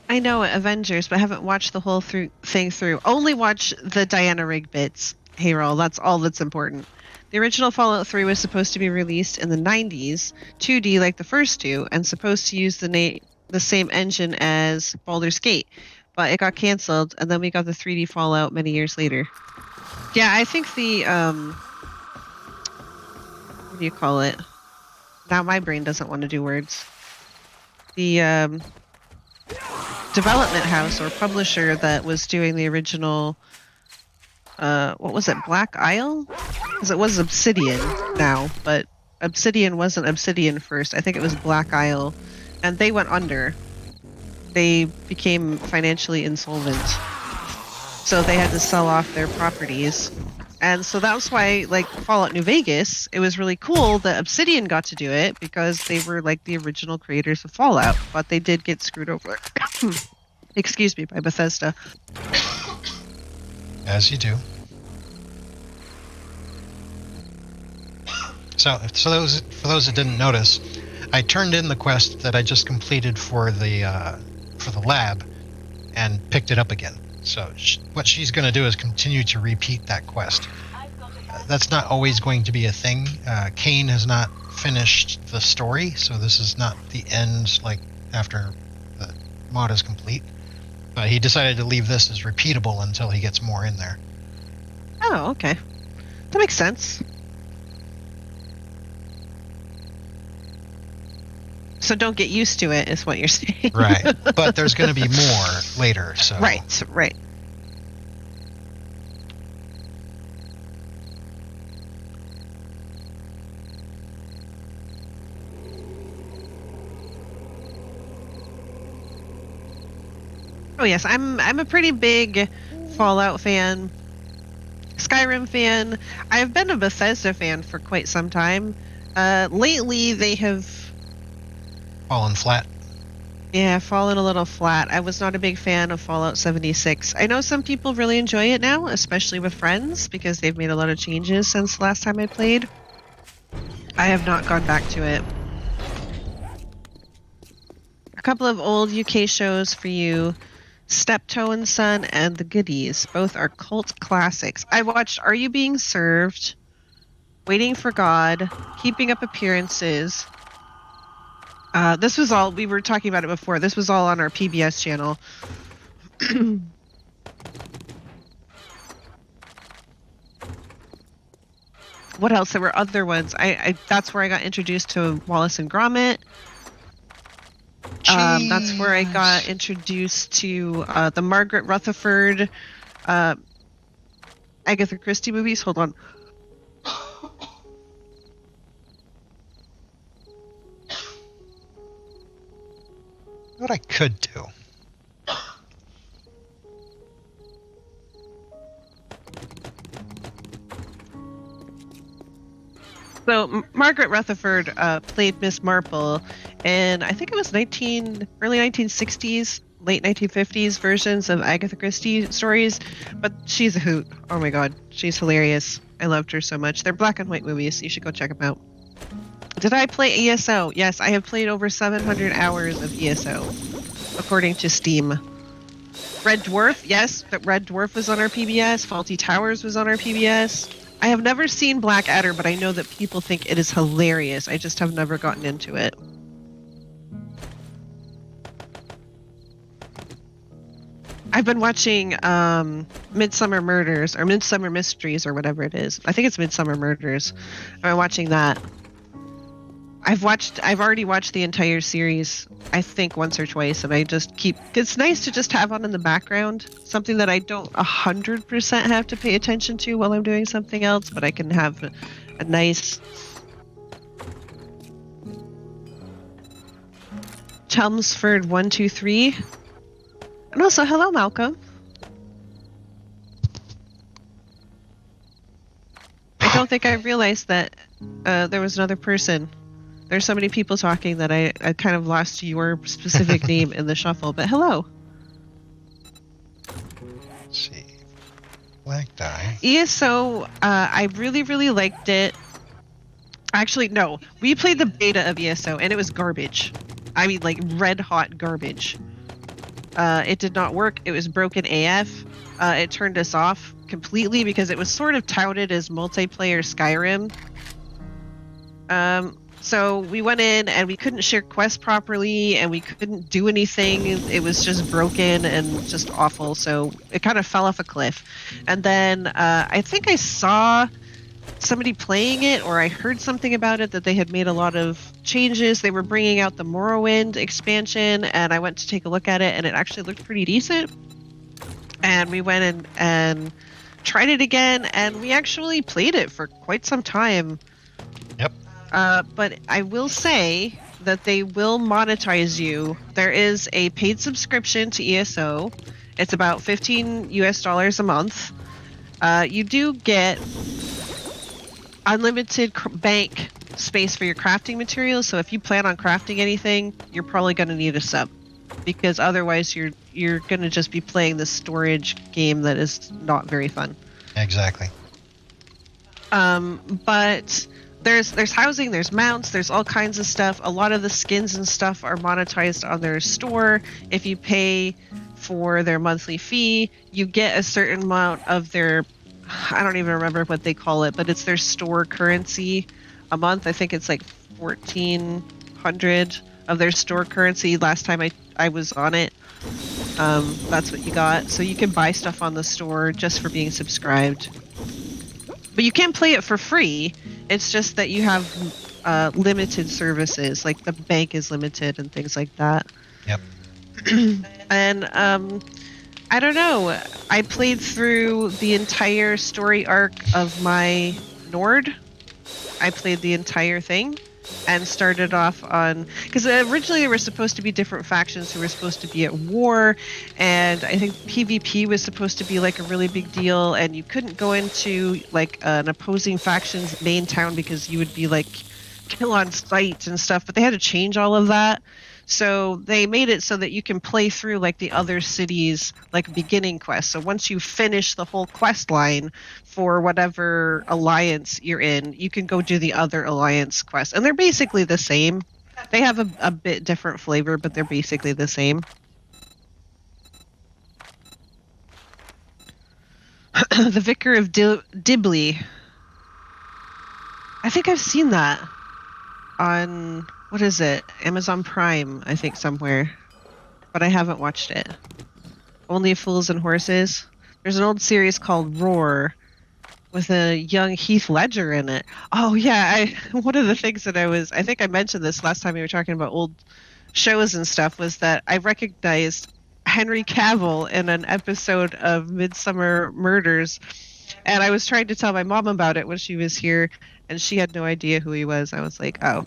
I know Avengers, but I haven't watched the whole thing through. Only watch the Diana Rigg bits. Hey, roll. That's all that's important. The original Fallout 3 was supposed to be released in the 90s, 2D like the first two, and supposed to use the same engine as Baldur's Gate, but it got canceled, and then we got the 3D Fallout many years later. Yeah, I think the what do you call it? Now my brain doesn't want to do words. The development house or publisher that was doing the original, what was it, Black Isle? Because it was Obsidian now, but Obsidian wasn't Obsidian first. I think it was Black Isle, and they went under. They became financially insolvent, so they had to sell off their properties. And so that's why, like, Fallout New Vegas, it was really cool that Obsidian got to do it because they were like the original creators of Fallout, but they did get screwed over. Excuse me, by Bethesda. As you do. So for those that didn't notice, I turned in the quest that I just completed for the lab, and picked it up again. So what she's going to do is continue to repeat that quest. That's not always going to be a thing. Kane has not finished the story, so this is not the end, like, after the mod is complete. But he decided to leave this as repeatable until he gets more in there. Oh, okay. That makes sense. So don't get used to it, is what you're saying. Right. But there's going to be more later, so... Right, right. Oh yes, I'm a pretty big Fallout fan, Skyrim fan. I've been a Bethesda fan for quite some time. Lately they have Fallen flat. fallen a little flat. I was not a big fan of Fallout 76. I know some people really enjoy it now, especially with friends, because they've made a lot of changes since the last time I played. I have not gone back to it. A couple of old UK shows for you. Steptoe and Son and The Goodies. Both are cult classics. I watched Are You Being Served? Waiting for God, Keeping Up Appearances. This was all, we were talking about it before, this was all on our PBS channel. What else? There were other ones. That's where I got introduced to Wallace and Gromit. That's where I got introduced to the Margaret Rutherford Agatha Christie movies. Hold on. What I could do. So Margaret Rutherford played Miss Marple, and I think it was early 1960s, late 1950s versions of Agatha Christie stories. But she's a hoot. Oh my god, she's hilarious. I loved her so much. They're black and white movies. You should go check them out. Did I play ESO? Yes, I have played over 700 hours of ESO, according to Steam. Red Dwarf, yes, that Red Dwarf was on our PBS. Faulty Towers was on our PBS. I have never seen Blackadder, but I know that people think it is hilarious. I just have never gotten into it. I've been watching Midsummer Murders, or Midsummer Mysteries, or whatever it is. I think it's Midsummer Murders. I've been watching that. I've already watched the entire series, I think once or twice, and I just it's nice to just have on in the background, something that I don't 100% have to pay attention to while I'm doing something else, but I can have a nice Chelmsford 123. And also, hello, Malcolm. I don't think I realized that there was another person. There's so many people talking that I kind of lost your specific name in the shuffle, but hello. Let's see. Black die. ESO, I really, really liked it. Actually, no. We played the beta of ESO, and it was garbage. I mean, like, red-hot garbage. It did not work. It was broken AF. It turned us off completely because it was sort of touted as multiplayer Skyrim. So we went in and we couldn't share quests properly and we couldn't do anything. It was just broken and just awful. So it kind of fell off a cliff. And then I think I saw somebody playing it, or I heard something about it, that they had made a lot of changes. They were bringing out the Morrowind expansion, and I went to take a look at it, and it actually looked pretty decent. And we went in and tried it again, and we actually played it for quite some time. Yep. But I will say that they will monetize you. There is a paid subscription to ESO. It's about $15 US a month. You do get unlimited bank space for your crafting materials. So if you plan on crafting anything, you're probably going to need a sub, because otherwise you're going to just be playing this storage game that is not very fun. Exactly. But there's housing, there's mounts, there's all kinds of stuff. A lot of the skins and stuff are monetized on their store. If you pay for their monthly fee, you get a certain amount of their, I don't even remember what they call it, but it's their store currency a month. I think it's like 1,400 of their store currency last time I was on it. That's what you got. So you can buy stuff on the store just for being subscribed. But you can play it for free. It's just that you have limited services, like the bank is limited and things like that. Yep. And I don't know. I played through the entire story arc of my Nord. I played the entire thing. and started off on, because originally there were supposed to be different factions who were supposed to be at war, and I think PvP was supposed to be like a really big deal, and you couldn't go into like an opposing faction's main town because you would be like kill on sight and stuff, but they had to change all of that. So they made it so that you can play through like the other cities like beginning quest. So once you finish the whole quest line for whatever alliance you're in, you can go do the other alliance quests. And they're basically the same. They have a bit different flavor, but they're basically the same. The Vicar of Dibley. I think I've seen that on, what is it? Amazon Prime, I think, somewhere. But I haven't watched it. Only Fools and Horses. There's an old series called Roar with a young Heath Ledger in it. Oh, yeah. One of the things that I think I mentioned this last time we were talking about old shows and stuff, was that I recognized Henry Cavill in an episode of Midsummer Murders. And I was trying to tell my mom about it when she was here, and she had no idea who he was. I was like, oh.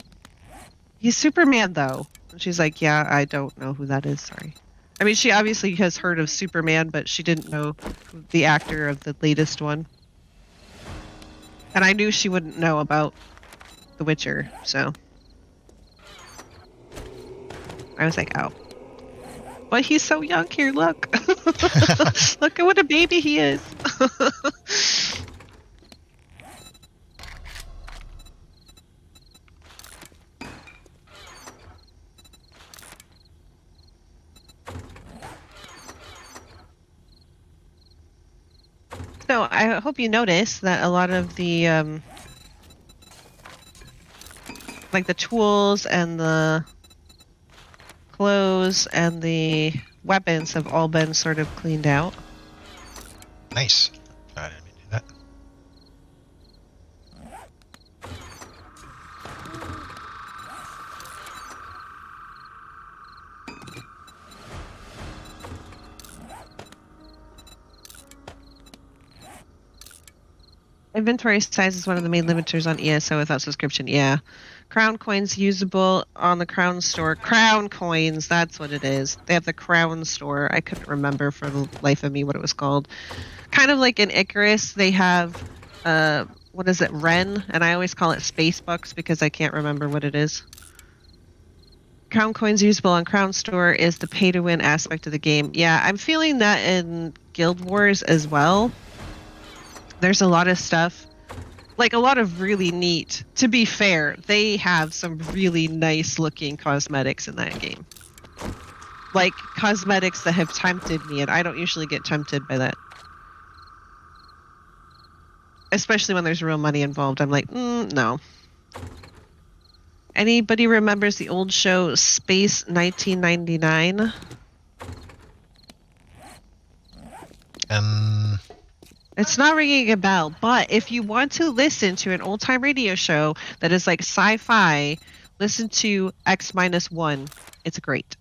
He's Superman, though. And she's like, yeah, I don't know who that is, sorry. I mean, she obviously has heard of Superman, but she didn't know the actor of the latest one. And I knew she wouldn't know about The Witcher, so. I was like, oh. But he's so young here, look. Look at what a baby he is. So I hope you notice that a lot of the like the tools and the clothes and the weapons have all been sort of cleaned out. Nice. I didn't mean to do that. Inventory size is one of the main limiters on ESO without subscription. Yeah. Crown coins usable on the Crown store. Crown coins, that's what it is. They have the Crown store. I couldn't remember for the life of me what it was called. Kind of like in Icarus, they have, what is it, Ren? And I always call it Space Bucks because I can't remember what it is. Crown coins usable on Crown store is the pay-to-win aspect of the game. Yeah, I'm feeling that in Guild Wars as well. There's a lot of stuff, like a lot of really neat, to be fair, they have some really nice looking cosmetics in that game. Like cosmetics that have tempted me, and I don't usually get tempted by that. Especially when there's real money involved. I'm like, no. Anybody remembers the old show Space 1999? It's not ringing a bell, but if you want to listen to an old-time radio show that is like sci-fi, listen to X-1. It's great.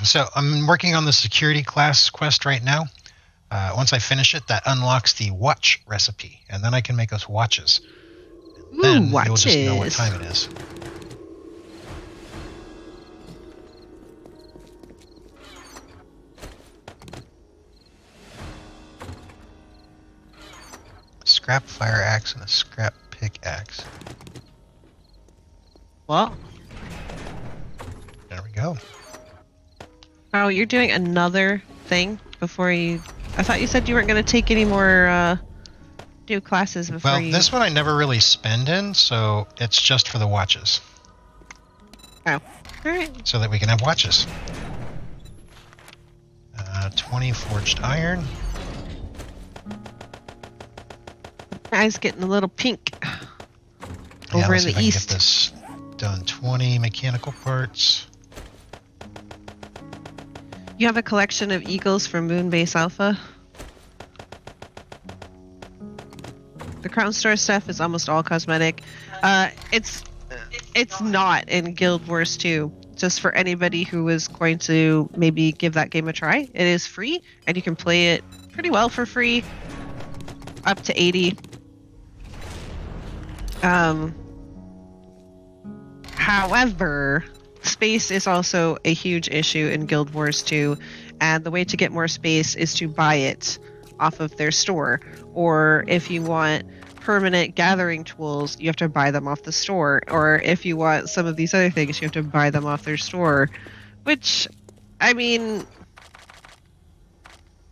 So I'm working on the security class quest right now. Once I finish it, that unlocks the watch recipe, and then I can make us watches. Ooh, then watches. You'll just know what time it is. Scrap fire axe and a scrap pickaxe. Well, there we go. oh, you're doing another thing before you... I thought you said you weren't going to take any more new classes before Well, you... this one I never really spend in, so it's just for the watches. Oh, alright. So that we can have watches. 20 forged iron. Eyes getting a little pink. Yeah, Over let's in see the if east. I can get this done. 20 mechanical parts. You have a collection of eagles from Moonbase Alpha. The Crown Store stuff is almost all cosmetic. It's not in Guild Wars 2. just for anybody who is going to maybe give that game a try. It is free, and you can play it pretty well for free, up to 80. However, space is also a huge issue in Guild Wars 2, and the way to get more space is to buy it off of their store. Or if you want permanent gathering tools, you have to buy them off the store. Or if you want some of these other things, you have to buy them off their store. Which, I mean,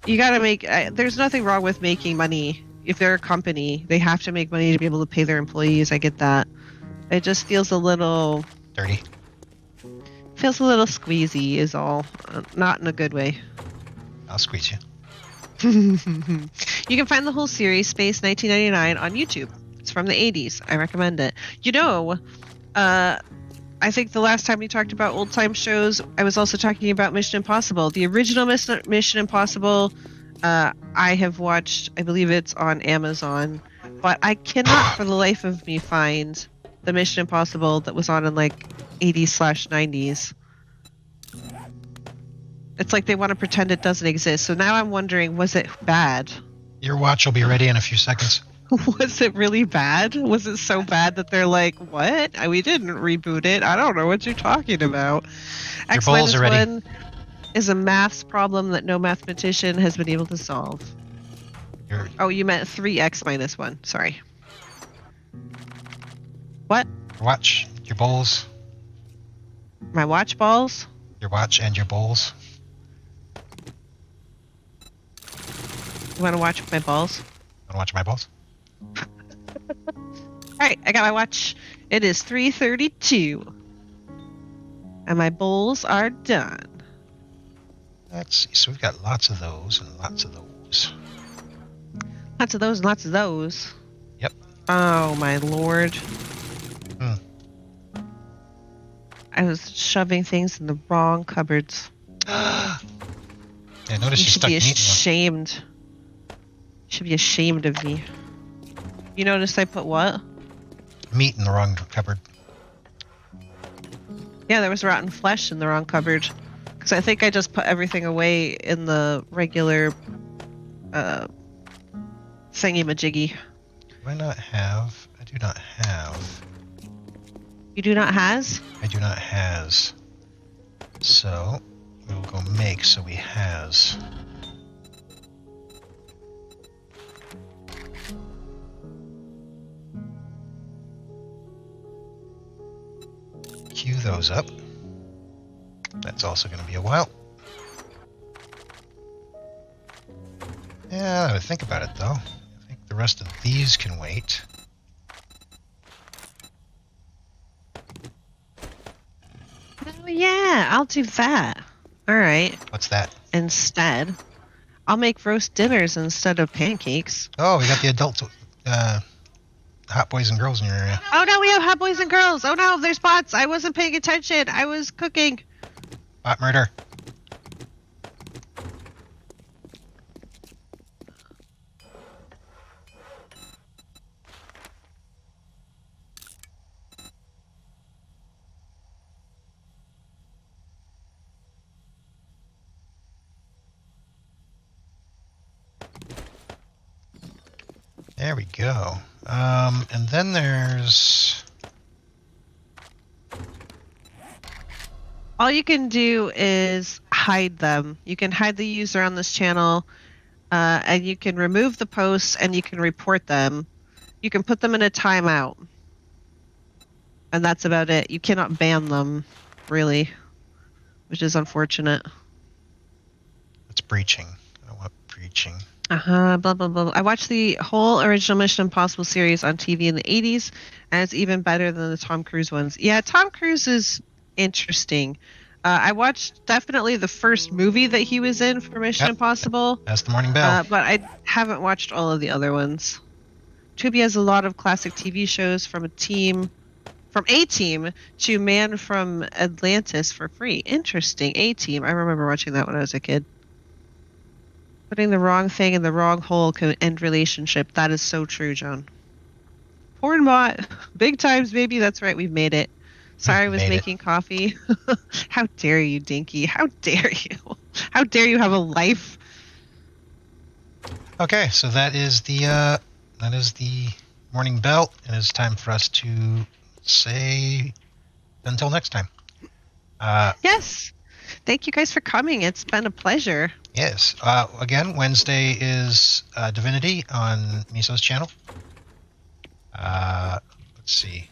you gotta make... there's nothing wrong with making money. If they're a company, they have to make money to be able to pay their employees. I get that. It just feels a little... Dirty. Feels a little squeezy is all. Not in a good way. I'll squeeze you. You can find the whole series, Space 1999, on YouTube. It's from the 80s. I recommend it. You know, I think the last time we talked about old-time shows, I was also talking about Mission Impossible. The original Mission Impossible, I have watched, I believe it's on Amazon, but I cannot for the life of me find the Mission Impossible that was on in like 80s/90s. It's like they want to pretend it doesn't exist. So now I'm wondering, was it bad? Your watch will be ready in a few seconds. Was it really bad? Was it so bad that they're like, what? We didn't reboot it. I don't know what you're talking about. Your bowls are ready. X-1 is a maths problem that no mathematician has been able to solve. Oh, you meant 3x-1. Sorry. What? Your watch, your bowls. My watch balls? Your watch and your bowls. You want to watch my balls? Want to watch my balls? Alright, I got my watch. It is 3:32. And my bowls are done. Let's see. So we've got lots of those and lots of those. Lots of those and lots of those. Yep. Oh, my lord. I was shoving things in the wrong cupboards. Yeah, notice you should stuck be meat in one. ashamed. You should be ashamed of me. You noticed I put what? Meat in the wrong cupboard. Yeah, there was rotten flesh in the wrong cupboard. Because I think I just put everything away in the regular thingy-majiggy. Do I not have? I do not have. You do not has? I do not has. So we will go make so we has. Queue those up. That's also going to be a while. Yeah, I would think about it though. I think the rest of these can wait. Oh yeah, I'll do that. Alright. What's that? Instead, I'll make roast dinners instead of pancakes. Oh, we got the adult hot boys and girls in your area. Oh no, we have hot boys and girls. Oh no, there's bots. I wasn't paying attention. I was cooking. Bot murder. There we go. And then there's... All you can do is hide them. You can hide the user on this channel, and you can remove the posts, and you can report them. You can put them in a timeout. And that's about it. You cannot ban them, really, which is unfortunate. It's breaching. I don't want breaching. Blah, blah, blah. I watched the whole original Mission Impossible series on TV in the 80s, and it's even better than the Tom Cruise ones. Yeah, Tom Cruise is interesting. I watched definitely the first movie that he was in for Mission Impossible. That's the Morning Bell. But I haven't watched all of the other ones. Tubi has a lot of classic TV shows from A-Team to Man from Atlantis for free. Interesting. A-Team. I remember watching that when I was a kid. Putting the wrong thing in the wrong hole can end relationship. That is so true, John. Porn bot. Big times, baby. That's right. We've made it. Sorry, I was Made it. making coffee. How dare you, Dinky? How dare you? How dare you have a life? Okay, so that is the morning bell, and it's time for us to say until next time. Yes. Thank you guys for coming. It's been a pleasure. Yes. Again, Wednesday is Divinity on Meso's channel. Let's see.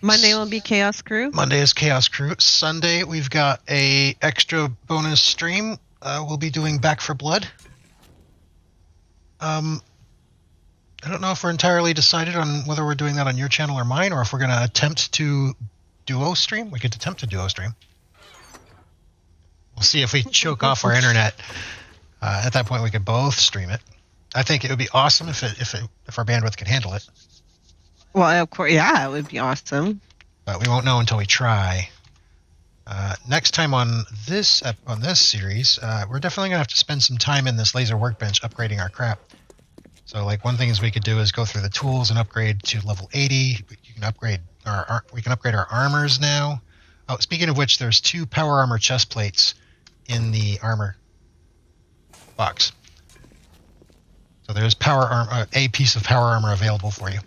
Monday will be Chaos Crew. Monday is Chaos Crew. Sunday, we've got a extra bonus stream. We'll be doing Back for Blood. I don't know if we're entirely decided on whether we're doing that on your channel or mine, or if we're going to attempt to duo stream. We could attempt to duo stream. We'll see if we choke off our internet. At that point, we could both stream it. I think it would be awesome if our bandwidth could handle it. Well, of course, yeah, it would be awesome. But we won't know until we try. Next time on this series, we're definitely gonna have to spend some time in this laser workbench upgrading our crap. So, like, one thing we could do is go through the tools and upgrade to level 80. You can upgrade we can upgrade our armors now. Oh, speaking of which, there's 2 power armor chest plates in the armor box. So there's a piece of power armor available for you,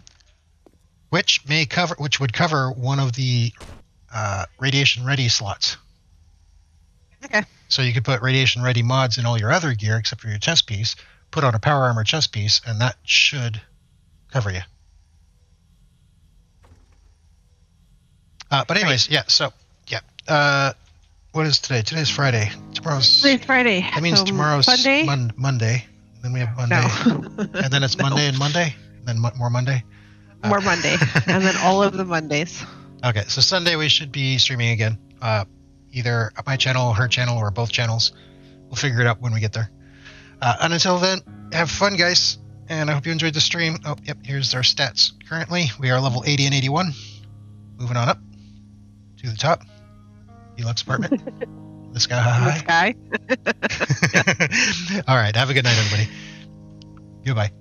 which would cover one of the radiation ready slots. Okay. So you could put radiation ready mods in all your other gear except for your chest piece, put on a power armor chest piece, and that should cover you. But anyways, yeah, so, yeah. What is today? Today's Friday. Today's Friday. That means so tomorrow's Monday. Monday. Then we have Monday. No. And then it's No. Monday and Monday. And then more Monday. More Monday. And then all of the Mondays. Okay, so Sunday we should be streaming again. Either my channel, her channel, or both channels. We'll figure it out when we get there. And until then, have fun, guys. And I hope you enjoyed the stream. Oh, yep, here's our stats. Currently, we are level 80 and 81. Moving on up to the top. Deluxe apartment. The sky high. The sky. All right, have a good night, everybody. Goodbye.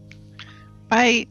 Bye.